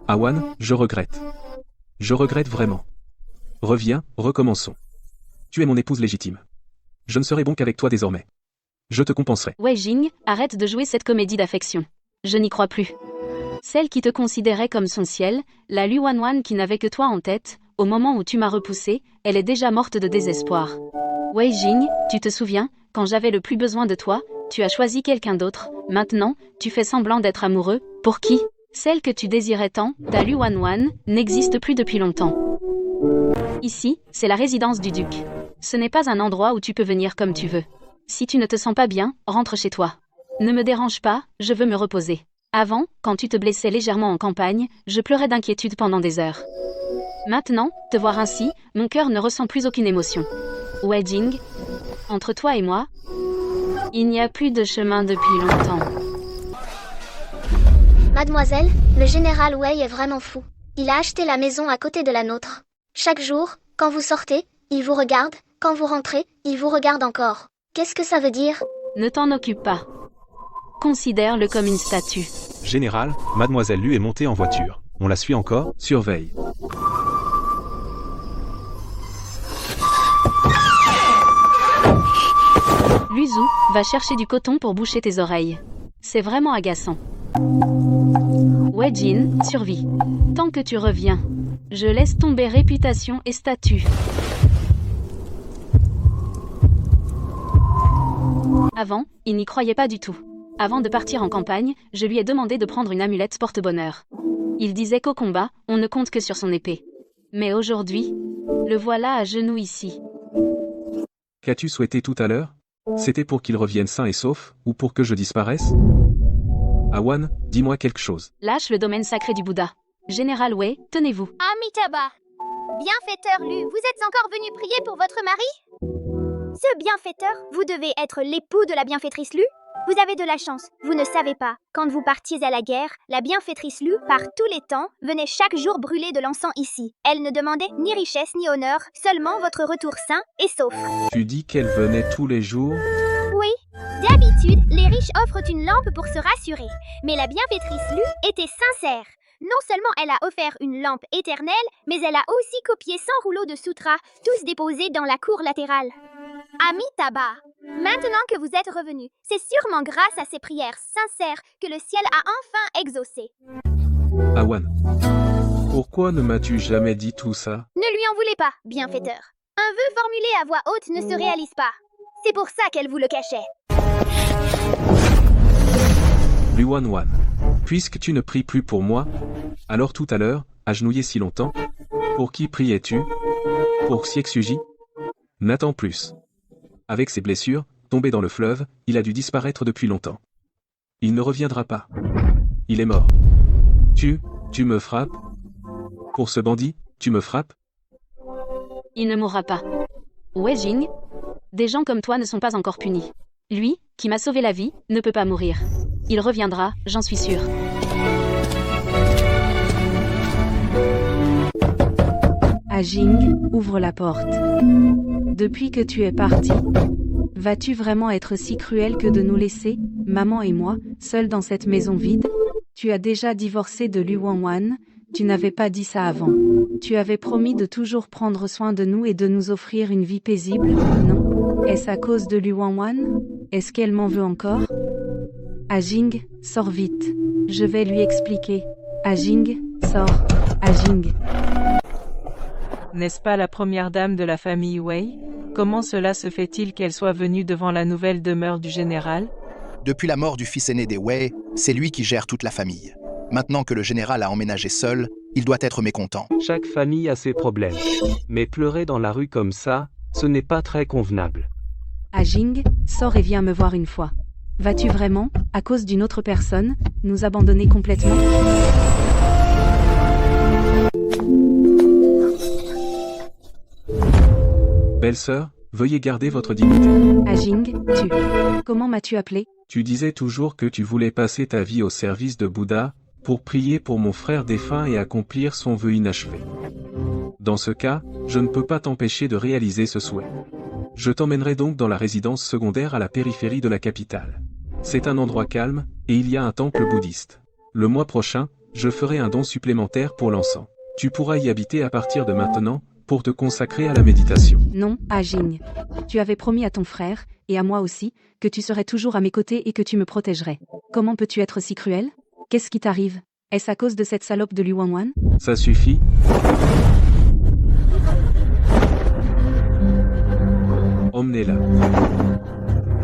Awan, je regrette. Je regrette vraiment. Reviens, recommençons. Tu es mon épouse légitime. Je ne serai bon qu'avec toi désormais. Je te compenserai. Wei Jing, arrête de jouer cette comédie d'affection. Je n'y crois plus. Celle qui te considérait comme son ciel, la Lu Wanwan qui n'avait que toi en tête, au moment où tu m'as repoussé, elle est déjà morte de désespoir. Wei Jing, tu te souviens, quand j'avais le plus besoin de toi, tu as choisi quelqu'un d'autre. Maintenant, tu fais semblant d'être amoureux. Pour qui? Celle que tu désirais tant, ta Lu Wanwan, n'existe plus depuis longtemps. Ici, c'est la résidence du duc. Ce n'est pas un endroit où tu peux venir comme tu veux. Si tu ne te sens pas bien, rentre chez toi. Ne me dérange pas, je veux me reposer. Avant, quand tu te blessais légèrement en campagne, je pleurais d'inquiétude pendant des heures. Maintenant, te voir ainsi, mon cœur ne ressent plus aucune émotion. Wei Jing, entre toi et moi, il n'y a plus de chemin depuis longtemps. Mademoiselle, le général Wei est vraiment fou. Il a acheté la maison à côté de la nôtre. Chaque jour, quand vous sortez, il vous regarde, quand vous rentrez, il vous regarde encore. Qu'est-ce que ça veut dire? Ne t'en occupe pas. Considère-le comme une statue. Général, mademoiselle Lu est montée en voiture. On la suit encore? Surveille. Luzu, va chercher du coton pour boucher tes oreilles. C'est vraiment agaçant. Wei Jing, survie. Tant que tu reviens, je laisse tomber réputation et statut. Avant, il n'y croyait pas du tout. Avant de partir en campagne, je lui ai demandé de prendre une amulette porte-bonheur. Il disait qu'au combat, on ne compte que sur son épée. Mais aujourd'hui, le voilà à genoux ici. Qu'as-tu souhaité tout à l'heure? C'était pour qu'il revienne sain et sauf, ou pour que je disparaisse? Awan, dis-moi quelque chose. Lâche le domaine sacré du Bouddha. Général Wei, tenez-vous. Amitabha, bienfaiteur Lu, vous êtes encore venu prier pour votre mari? Ce bienfaiteur, vous devez être l'époux de la bienfaitrice Lu? Vous avez de la chance, vous ne savez pas. Quand vous partiez à la guerre, la bienfaitrice Lu, par tous les temps, venait chaque jour brûler de l'encens ici. Elle ne demandait ni richesse ni honneur, seulement votre retour sain et sauf. Tu dis qu'elle venait tous les jours? Oui. D'habitude, les riches offrent une lampe pour se rassurer. Mais la bienfaitrice Lu était sincère. Non seulement elle a offert une lampe éternelle, mais elle a aussi copié 100 rouleaux de sutras, tous déposés dans la cour latérale. Amitabha, maintenant que vous êtes revenu, c'est sûrement grâce à ces prières sincères que le ciel a enfin exaucé. Awan, pourquoi ne m'as-tu jamais dit tout ça? Ne lui en voulez pas, bienfaiteur. Un vœu formulé à voix haute ne se réalise pas. C'est pour ça qu'elle vous le cachait. Lu Wanwan, puisque tu ne pries plus pour moi, alors tout à l'heure, agenouillé si longtemps, pour qui priais-tu? Pour Xiexuji? N'attends plus. Avec ses blessures, tombé dans le fleuve, il a dû disparaître depuis longtemps. Il ne reviendra pas. Il est mort. Tu me frappes? Pour ce bandit, tu me frappes? Il ne mourra pas. Wei Jing, des gens comme toi ne sont pas encore punis. Lui, qui m'a sauvé la vie, ne peut pas mourir. Il reviendra, j'en suis sûre. Jing, ouvre la porte. Depuis que tu es parti, Vas-tu vraiment être si cruel que de nous laisser, maman et moi, seuls dans cette maison vide? Tu as déjà divorcé de Lu Wanwan, tu n'avais pas dit ça avant. Tu avais promis de toujours prendre soin de nous et de nous offrir une vie paisible, non? Est-ce à cause de Lu Wanwan? Est-ce qu'elle m'en veut encore? Ajing, sors vite. Je vais lui expliquer. Ajing, sors. Ajing. N'est-ce pas la première dame de la famille Wei? Comment cela se fait-il qu'elle soit venue devant la nouvelle demeure du général? Depuis la mort du fils aîné des Wei, c'est lui qui gère toute la famille. Maintenant que le général a emménagé seul, il doit être mécontent. Chaque famille a ses problèmes. Mais pleurer dans la rue comme ça, ce n'est pas très convenable. Ajing, sors et viens me voir une fois. Vas-tu vraiment, à cause d'une autre personne, nous abandonner complètement? Belle-sœur, veuillez garder votre dignité. Ajing, comment m'as-tu appelé? Tu disais toujours que tu voulais passer ta vie au service de Bouddha, pour prier pour mon frère défunt et accomplir son vœu inachevé. Dans ce cas, je ne peux pas t'empêcher de réaliser ce souhait. Je t'emmènerai donc dans la résidence secondaire à la périphérie de la capitale. C'est un endroit calme, et il y a un temple bouddhiste. Le mois prochain, je ferai un don supplémentaire pour l'encens. Tu pourras y habiter à partir de maintenant, pour te consacrer à la méditation. Non, Ajing. Tu avais promis à ton frère, et à moi aussi, que tu serais toujours à mes côtés et que tu me protégerais. Comment peux-tu être si cruel? Qu'est-ce qui t'arrive? Est-ce à cause de cette salope de Lu Wanwan? Ça suffit. Emmenez-la.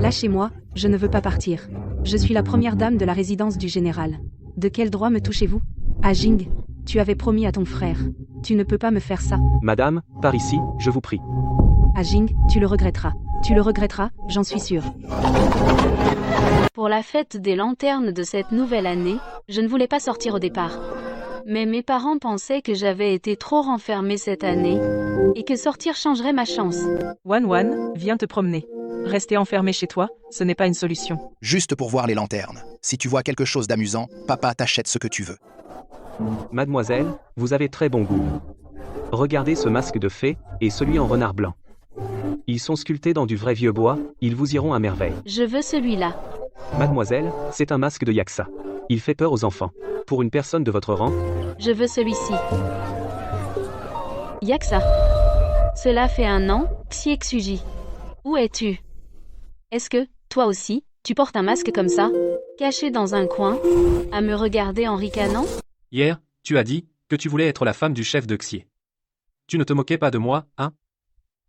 Lâchez-moi, je ne veux pas partir. Je suis la première dame de la résidence du général. De quel droit me touchez-vous? Ajing, tu avais promis à ton frère. Tu ne peux pas me faire ça. Madame, par ici, je vous prie. Ajing, tu le regretteras. Tu le regretteras, j'en suis sûre. Pour la fête des lanternes de cette nouvelle année, je ne voulais pas sortir au départ. Mais mes parents pensaient que j'avais été trop renfermée cette année, et que sortir changerait ma chance. Wanwan, viens te promener. Rester enfermé chez toi, ce n'est pas une solution. Juste pour voir les lanternes. Si tu vois quelque chose d'amusant, papa t'achète ce que tu veux. Mademoiselle, vous avez très bon goût. Regardez ce masque de fée, et celui en renard blanc. Ils sont sculptés dans du vrai vieux bois, ils vous iront à merveille. Je veux celui-là. Mademoiselle, c'est un masque de Yaksa. Il fait peur aux enfants. Pour une personne de votre rang, Je veux celui-ci. Yaksa. Cela fait un an, Xiexuji. Où es-tu? Est-ce que, toi aussi, tu portes un masque comme ça, caché dans un coin, à me regarder en ricanant? Hier, tu as dit que tu voulais être la femme du chef de Xie. Tu ne te moquais pas de moi, hein?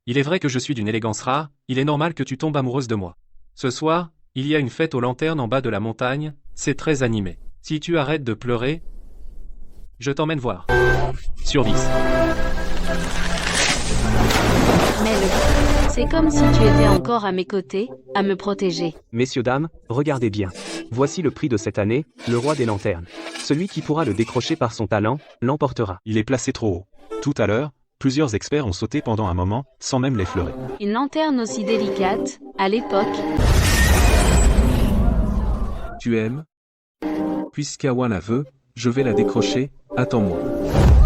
Il est vrai que je suis d'une élégance rare, il est normal que tu tombes amoureuse de moi. Ce soir, il y a une fête aux lanternes en bas de la montagne, c'est très animé. Si tu arrêtes de pleurer, je t'emmène voir. Survisse. Mais c'est comme si tu étais encore à mes côtés, à me protéger. messieurs dames, regardez bien. Voici le prix de cette année, le roi des lanternes. Celui qui pourra le décrocher par son talent, l'emportera. Il est placé trop haut. Tout à l'heure, plusieurs experts ont sauté pendant un moment, sans même l'effleurer. Une lanterne aussi délicate, à l'époque. Tu aimes? Puisqu'Awa la veut, je vais la décrocher, attends-moi.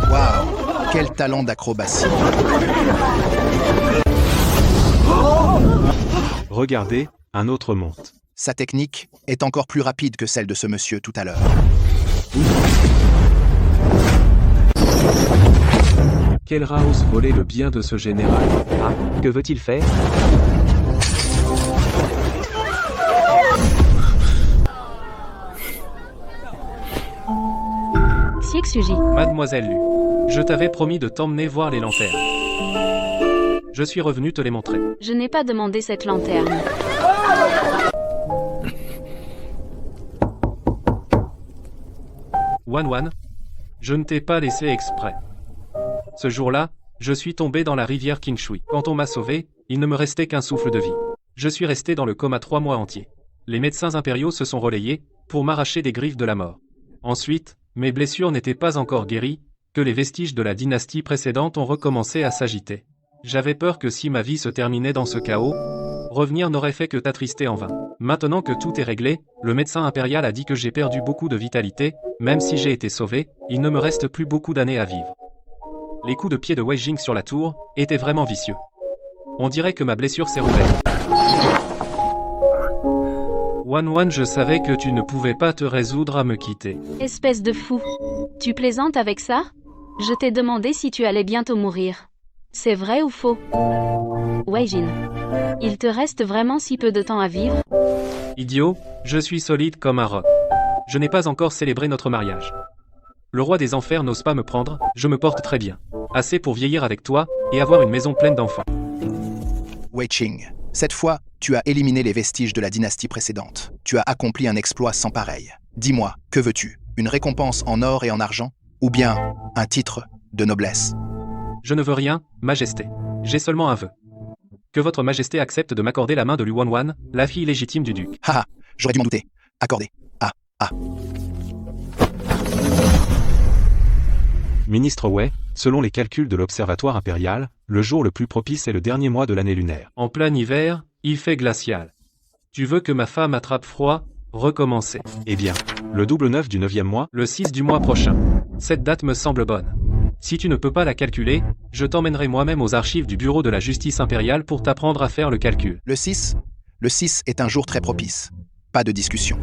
Waouh, quel talent d'acrobatie. Regardez, un autre monte. Sa technique est encore plus rapide que celle de ce monsieur tout à l'heure. Quel ose voler le bien de ce général? Ah, que veut-il faire? Xiexuji. Mademoiselle Lu, je t'avais promis de t'emmener voir les lanternes. Je suis revenu te les montrer. Je n'ai pas demandé cette lanterne. Wanwan, je ne t'ai pas laissé exprès. Ce jour-là, je suis tombé dans la rivière Qingshui. Quand on m'a sauvé, il ne me restait qu'un souffle de vie. Je suis resté dans le coma 3 mois entiers. Les médecins impériaux se sont relayés pour m'arracher des griffes de la mort. Ensuite, mes blessures n'étaient pas encore guéries, que les vestiges de la dynastie précédente ont recommencé à s'agiter. J'avais peur que si ma vie se terminait dans ce chaos, revenir n'aurait fait que t'attrister en vain. Maintenant que tout est réglé, le médecin impérial a dit que j'ai perdu beaucoup de vitalité, même si j'ai été sauvé, il ne me reste plus beaucoup d'années à vivre. Les coups de pied de Wei Jing sur la tour étaient vraiment vicieux. On dirait que ma blessure s'est rouverte. Wan, je savais que tu ne pouvais pas te résoudre à me quitter. Espèce de fou. Tu plaisantes avec ça? Je t'ai demandé si tu allais bientôt mourir. C'est vrai ou faux? Wei-jin, il te reste vraiment si peu de temps à vivre? Idiot, je suis solide comme un roc. Je n'ai pas encore célébré notre mariage. Le roi des enfers n'ose pas me prendre, je me porte très bien. Assez pour vieillir avec toi et avoir une maison pleine d'enfants. Wei Qing, cette fois, tu as éliminé les vestiges de la dynastie précédente. Tu as accompli un exploit sans pareil. Dis-moi, que veux-tu? Une récompense en or et en argent? Ou bien un titre de noblesse? Je ne veux rien, Majesté. J'ai seulement un vœu. Que votre Majesté accepte de m'accorder la main de Lu Wanwan, la fille légitime du duc. Haha, j'aurais dû m'en douter. Accordé. Ministre Wei, selon les calculs de l'Observatoire impérial, le jour le plus propice est le dernier mois de l'année lunaire. En plein hiver, il fait glacial. Tu veux que ma femme attrape froid? Recommencer. Eh bien, le double 9 du 9e mois? Le 6 du mois prochain. Cette date me semble bonne. Si tu ne peux pas la calculer, je t'emmènerai moi-même aux archives du bureau de la justice impériale pour t'apprendre à faire le calcul. Le 6 est un jour très propice. Pas de discussion.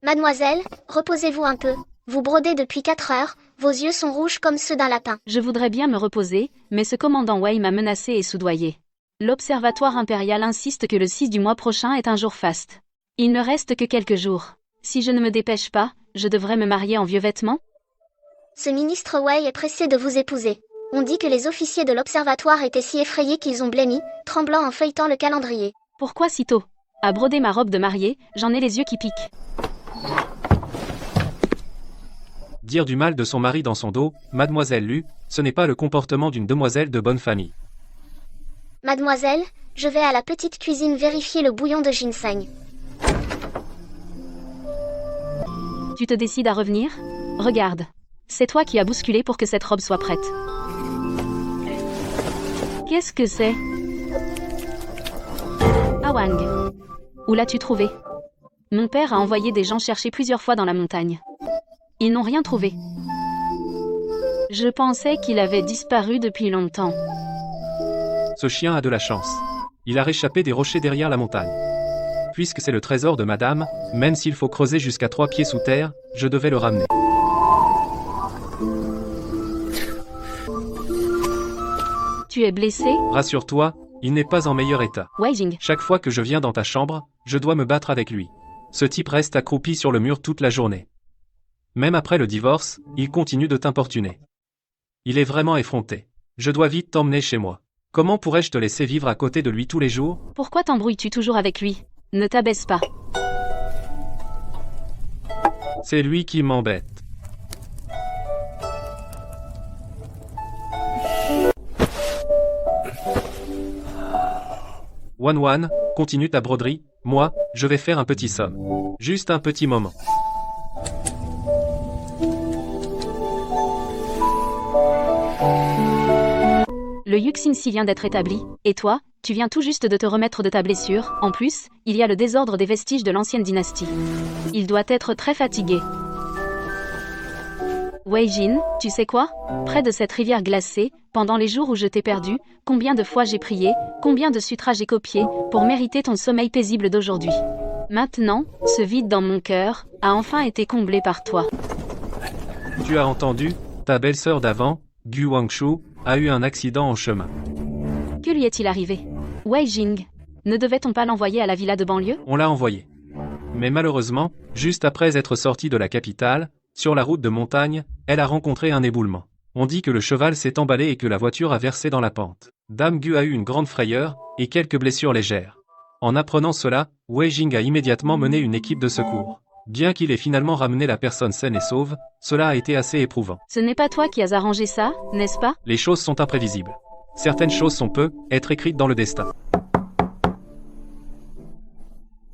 Mademoiselle, reposez-vous un peu. Vous brodez depuis 4 heures, vos yeux sont rouges comme ceux d'un lapin. Je voudrais bien me reposer, mais ce commandant Wei m'a menacé et soudoyé. L'Observatoire impérial insiste que le 6 du mois prochain est un jour faste. Il ne reste que quelques jours. Si je ne me dépêche pas, je devrais me marier en vieux vêtements? Ce ministre Wei est pressé de vous épouser. On dit que les officiers de l'Observatoire étaient si effrayés qu'ils ont blêmi, tremblant en feuilletant le calendrier. Pourquoi si tôt? À broder ma robe de mariée, j'en ai les yeux qui piquent. Dire du mal de son mari dans son dos, Mademoiselle Lu, ce n'est pas le comportement d'une demoiselle de bonne famille. Mademoiselle, je vais à la petite cuisine vérifier le bouillon de ginseng. Tu te décides à revenir? Regarde. C'est toi qui as bousculé pour que cette robe soit prête. Qu'est-ce que c'est? Awang. Où l'as-tu trouvé? Mon père a envoyé des gens chercher plusieurs fois dans la montagne. Ils n'ont rien trouvé. Je pensais qu'il avait disparu depuis longtemps. Ce chien a de la chance. Il a réchappé des rochers derrière la montagne. Puisque c'est le trésor de madame, même s'il faut creuser jusqu'à 3 pieds sous terre, je devais le ramener. Tu es blessé? Rassure-toi, il n'est pas en meilleur état. Wei-jing. Chaque fois que je viens dans ta chambre, je dois me battre avec lui. Ce type reste accroupi sur le mur toute la journée. Même après le divorce, il continue de t'importuner. Il est vraiment effronté. Je dois vite t'emmener chez moi. Comment pourrais-je te laisser vivre à côté de lui tous les jours? Pourquoi t'embrouilles-tu toujours avec lui? Ne t'abaisse pas. C'est lui qui m'embête. Wan, continue ta broderie, moi, je vais faire un petit somme. Juste un petit moment. Le Yuxin-si vient d'être établi, et toi, tu viens tout juste de te remettre de ta blessure. En plus, il y a le désordre des vestiges de l'ancienne dynastie. Il doit être très fatigué. Wei-jin, tu sais quoi? Près de cette rivière glacée, pendant les jours où je t'ai perdu, combien de fois j'ai prié, combien de sutras j'ai copié, pour mériter ton sommeil paisible d'aujourd'hui. Maintenant, ce vide dans mon cœur, a enfin été comblé par toi. Tu as entendu? Ta belle-sœur d'avant, Gu Wangshu, a eu un accident en chemin. Que lui est-il arrivé? Wei-jing, ne devait-on pas l'envoyer à la villa de banlieue? On l'a envoyé. Mais malheureusement, juste après être sortie de la capitale, sur la route de montagne, elle a rencontré un éboulement. On dit que le cheval s'est emballé et que la voiture a versé dans la pente. Dame Gu a eu une grande frayeur, et quelques blessures légères. En apprenant cela, Wei-jing a immédiatement mené une équipe de secours. Bien qu'il ait finalement ramené la personne saine et sauve, cela a été assez éprouvant. Ce n'est pas toi qui as arrangé ça, n'est-ce pas? Les choses sont imprévisibles. Certaines choses sont être écrites dans le destin.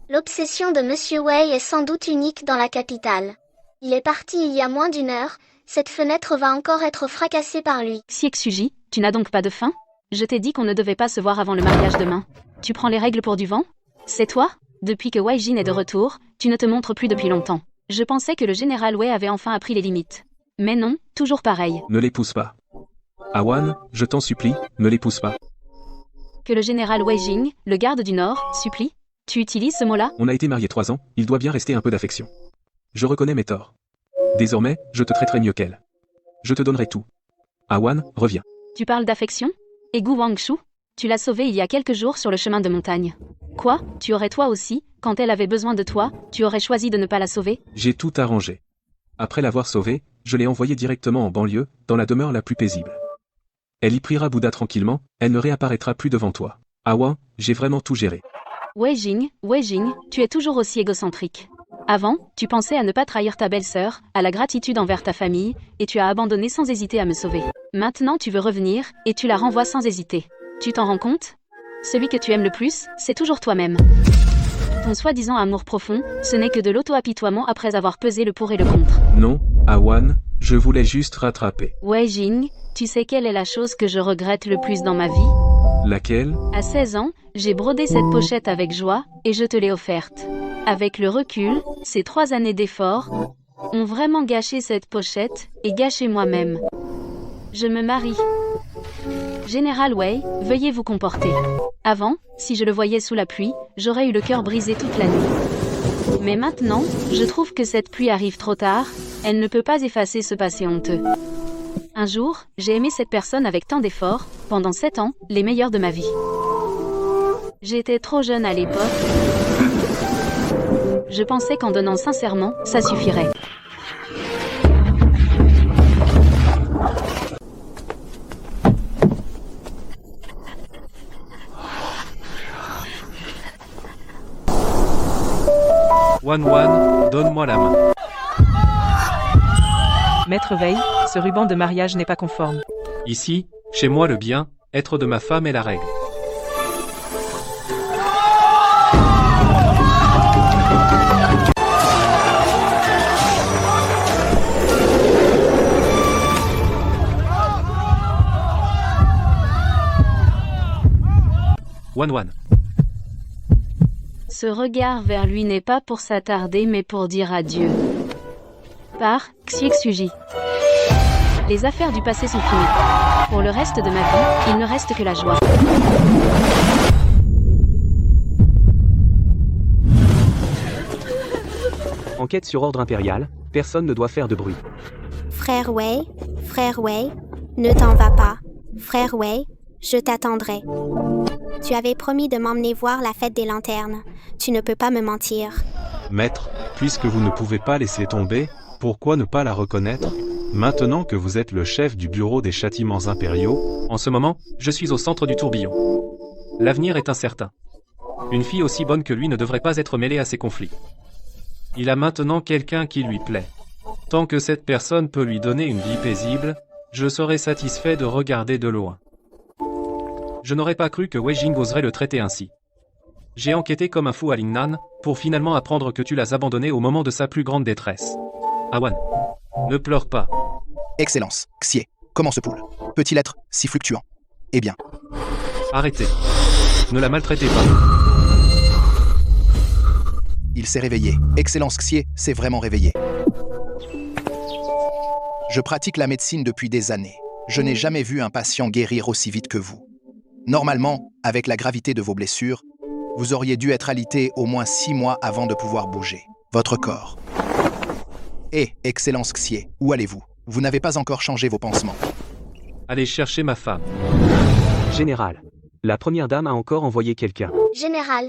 L'obsession de Monsieur Wei est sans doute unique dans la capitale. Il est parti il y a moins d'1 heure, cette fenêtre va encore être fracassée par lui. Siexuji, tu n'as donc pas de faim? Je t'ai dit qu'on ne devait pas se voir avant le mariage demain. Tu prends les règles pour du vent? C'est toi? Depuis que Wei-jin est de retour, tu ne te montres plus depuis longtemps. Je pensais que le général Wei avait enfin appris les limites. Mais non, toujours pareil. Ne l'épouse pas. Awan, je t'en supplie, ne l'épouse pas. Que le général Wei Jing, le garde du Nord, supplie? Tu utilises ce mot-là? On a été mariés 3 ans, il doit bien rester un peu d'affection. Je reconnais mes torts. Désormais, je te traiterai mieux qu'elle. Je te donnerai tout. Awan, reviens. Tu parles d'affection? Et Gu Wangshu? Tu l'as sauvée il y a quelques jours sur le chemin de montagne. Quoi? Tu aurais toi aussi, quand elle avait besoin de toi, tu aurais choisi de ne pas la sauver? J'ai tout arrangé. Après l'avoir sauvée, je l'ai envoyée directement en banlieue, dans la demeure la plus paisible. Elle y priera Bouddha tranquillement, elle ne réapparaîtra plus devant toi. Awan, j'ai vraiment tout géré. Wei Jing, tu es toujours aussi égocentrique. Avant, tu pensais à ne pas trahir ta belle-sœur, à la gratitude envers ta famille, et tu as abandonné sans hésiter à me sauver. Maintenant tu veux revenir, et tu la renvoies sans hésiter. Tu t'en rends compte? Celui que tu aimes le plus, c'est toujours toi-même. Ton soi-disant amour profond, ce n'est que de l'auto-apitoiement après avoir pesé le pour et le contre. Non, Awan, je voulais juste rattraper. Wei Jing, tu sais quelle est la chose que je regrette le plus dans ma vie? Laquelle? À 16 ans, j'ai brodé cette pochette avec joie, et je te l'ai offerte. Avec le recul, ces 3 années d'efforts ont vraiment gâché cette pochette, et gâché moi-même. Je me marie. Général Wei, veuillez vous comporter. Avant, si je le voyais sous la pluie, j'aurais eu le cœur brisé toute la nuit. Mais maintenant, je trouve que cette pluie arrive trop tard, elle ne peut pas effacer ce passé honteux. Un jour, j'ai aimé cette personne avec tant d'efforts, pendant 7 ans, les meilleurs de ma vie. J'étais trop jeune à l'époque. Je pensais qu'en donnant sincèrement, ça suffirait. Wan, donne-moi la main. Maître Wei, ce ruban de mariage n'est pas conforme. Ici, chez moi le bien, être de ma femme est la règle. Wan. Ce regard vers lui n'est pas pour s'attarder mais pour dire adieu. Par Xiexuji. Les affaires du passé sont finies. Pour le reste de ma vie, il ne reste que la joie. Enquête sur ordre impérial, personne ne doit faire de bruit. Frère Wei, ne t'en va pas. Frère Wei, je t'attendrai. Tu avais promis de m'emmener voir la fête des lanternes. Tu ne peux pas me mentir. Maître, puisque vous ne pouvez pas laisser tomber, pourquoi ne pas la reconnaître? Maintenant que vous êtes le chef du bureau des châtiments impériaux, En ce moment, je suis au centre du tourbillon. L'avenir est incertain. Une fille aussi bonne que lui ne devrait pas être mêlée à ces conflits. Il a maintenant quelqu'un qui lui plaît. Tant que cette personne peut lui donner une vie paisible, je serai satisfait de regarder de loin. Je n'aurais pas cru que Wei Jing oserait le traiter ainsi. J'ai enquêté comme un fou à Lingnan, pour finalement apprendre que tu l'as abandonné au moment de sa plus grande détresse. Awan, ne pleure pas. Excellence, Xie, comment ce poule peut-il être si fluctuant? Eh bien, Arrêtez. Ne la maltraitez pas. il s'est réveillé. Excellence Xie s'est vraiment réveillé. Je pratique la médecine depuis des années. Je n'ai jamais vu un patient guérir aussi vite que vous. Normalement, avec la gravité de vos blessures, vous auriez dû être alité au moins 6 mois avant de pouvoir bouger votre corps. Eh, Excellence Xie, où allez-vous? Vous n'avez pas encore changé vos pansements. Allez chercher ma femme. Général. La première dame a encore envoyé quelqu'un. Général,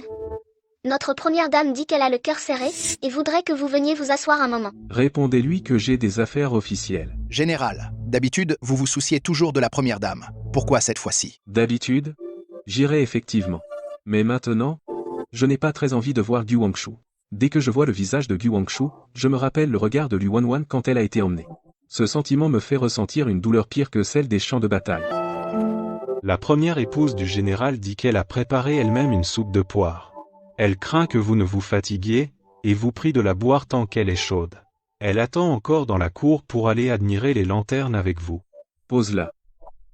notre première dame dit qu'elle a le cœur serré et voudrait que vous veniez vous asseoir un moment. Répondez-lui que j'ai des affaires officielles. Général, d'habitude, vous vous souciez toujours de la première dame. Pourquoi cette fois-ci? D'habitude, j'irai effectivement. Mais maintenant, je n'ai pas très envie de voir Gu Wangshu. Dès que je vois le visage de Gu Wangshu, je me rappelle le regard de Lu Wanwan quand elle a été emmenée. Ce sentiment me fait ressentir une douleur pire que celle des champs de bataille. la première épouse du général dit qu'elle a préparé elle-même une soupe de poire. Elle craint que vous ne vous fatiguiez, et vous prie de la boire tant qu'elle est chaude. Elle attend encore dans la cour pour aller admirer les lanternes avec vous. Pose-la.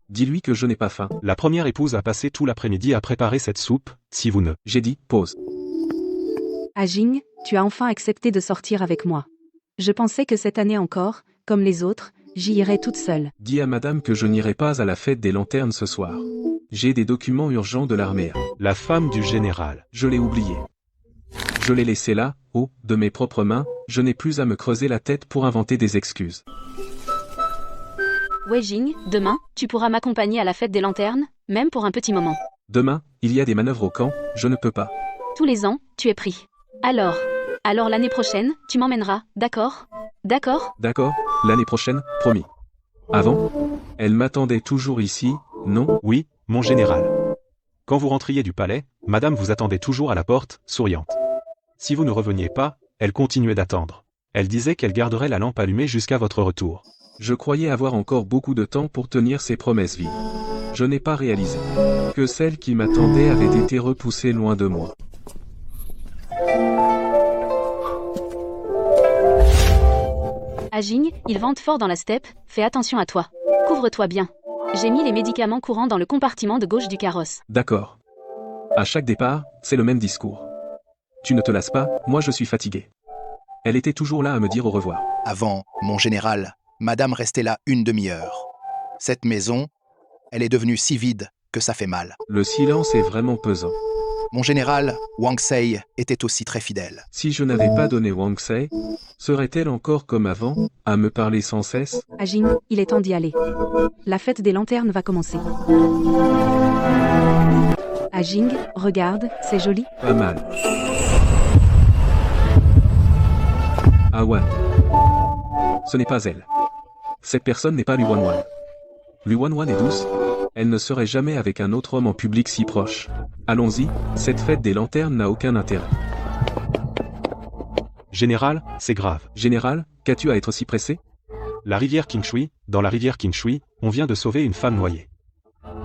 Dis-lui que je n'ai pas faim. La première épouse a passé tout l'après-midi à préparer cette soupe, si vous ne... J'ai dit, pause. Ajing, tu as enfin accepté de sortir avec moi. Je pensais que cette année encore, comme les autres, j'y irais toute seule. Dis à madame que je n'irai pas à la fête des lanternes ce soir. J'ai des documents urgents de l'armée. La femme du général. Je l'ai oublié. Je l'ai laissé là, de mes propres mains, je n'ai plus à me creuser la tête pour inventer des excuses. Wei Jing, demain, tu pourras m'accompagner à la fête des lanternes, même pour un petit moment. Demain, il y a des manœuvres au camp, je ne peux pas. Tous les ans, tu es pris. Alors l'année prochaine, tu m'emmèneras, d'accord? D'accord? D'accord, l'année prochaine, promis. Avant, elle m'attendait toujours ici, non? Oui, mon général. Quand vous rentriez du palais, madame vous attendait toujours à la porte, souriante. Si vous ne reveniez pas, elle continuait d'attendre. Elle disait qu'elle garderait la lampe allumée jusqu'à votre retour. Je croyais avoir encore beaucoup de temps pour tenir ces promesses vives. Je n'ai pas réalisé que celle qui m'attendait avait été repoussée loin de moi. Ajing, il vente fort dans la steppe, fais attention à toi. Couvre-toi bien. J'ai mis les médicaments courants dans le compartiment de gauche du carrosse. D'accord. À chaque départ, c'est le même discours. Tu ne te lasses pas, moi je suis fatigué. Elle était toujours là à me dire au revoir. Avant, mon général, madame restait là une demi-heure. Cette maison, elle est devenue si vide que ça fait mal. Le silence est vraiment pesant. Mon général, Wang Sei, était aussi très fidèle. Si je n'avais pas donné Wang Sei, serait-elle encore comme avant, à me parler sans cesse? Ajing, il est temps d'y aller. La fête des lanternes va commencer. Ajing, regarde, c'est joli. Pas mal. Awan. Ce n'est pas elle. Cette personne n'est pas Lu Wanwan. Lu Wanwan est douce. Elle ne serait jamais avec un autre homme en public si proche. Allons-y, cette fête des lanternes n'a aucun intérêt. Général, c'est grave. Général, qu'as-tu à être si pressé? Dans la rivière Qingshui, on vient de sauver une femme noyée.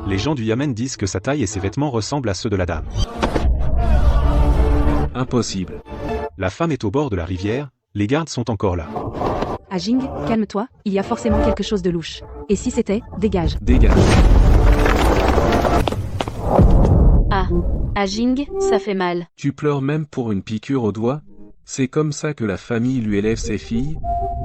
Les gens du Yamen disent que sa taille et ses vêtements ressemblent à ceux de la dame. Impossible. La femme est au bord de la rivière, les gardes sont encore là. Ajing, calme-toi, il y a forcément quelque chose de louche. Et si c'était, dégage. Dégage. Ah, Ajing, ça fait mal. Tu pleures même pour une piqûre au doigt? C'est comme ça que la famille lui élève ses filles?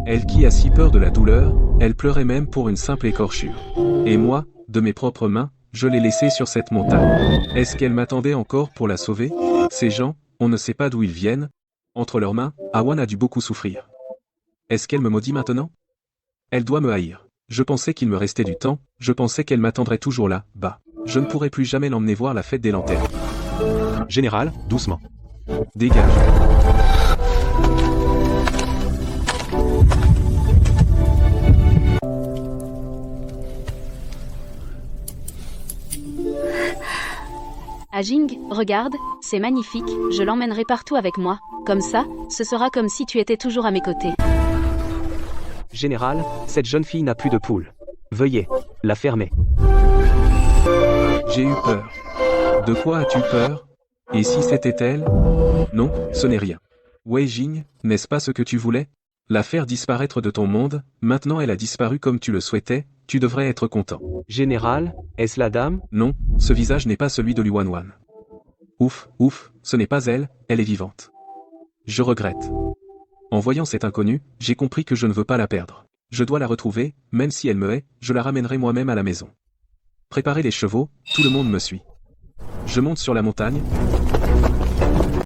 Elle qui a si peur de la douleur, elle pleurait même pour une simple écorchure. Et moi, de mes propres mains, je l'ai laissée sur cette montagne. Est-ce qu'elle m'attendait encore pour la sauver? Ces gens, on ne sait pas d'où ils viennent. Entre leurs mains, Awan a dû beaucoup souffrir. Est-ce qu'elle me maudit maintenant? Elle doit me haïr. Je pensais qu'il me restait du temps, je pensais qu'elle m'attendrait toujours là, bas. Je ne pourrai plus jamais l'emmener voir la fête des lanternes. Général, doucement. Dégage. Ajing, regarde, c'est magnifique, je l'emmènerai partout avec moi. Comme ça, ce sera comme si tu étais toujours à mes côtés. Général, cette jeune fille n'a plus de poule. Veuillez la fermer. J'ai eu peur. De quoi as-tu peur? Et si c'était elle? Non, ce n'est rien. Wei Jing, n'est-ce pas ce que tu voulais? La faire disparaître de ton monde, maintenant elle a disparu comme tu le souhaitais, tu devrais être content. Général, est-ce la dame? Non, ce visage n'est pas celui de Lu Wanwan. Ouf, ce n'est pas elle, elle est vivante. Je regrette. En voyant cette inconnue, j'ai compris que je ne veux pas la perdre. Je dois la retrouver, même si elle me hait, je la ramènerai moi-même à la maison. Préparez les chevaux, tout le monde me suit. Je monte sur la montagne,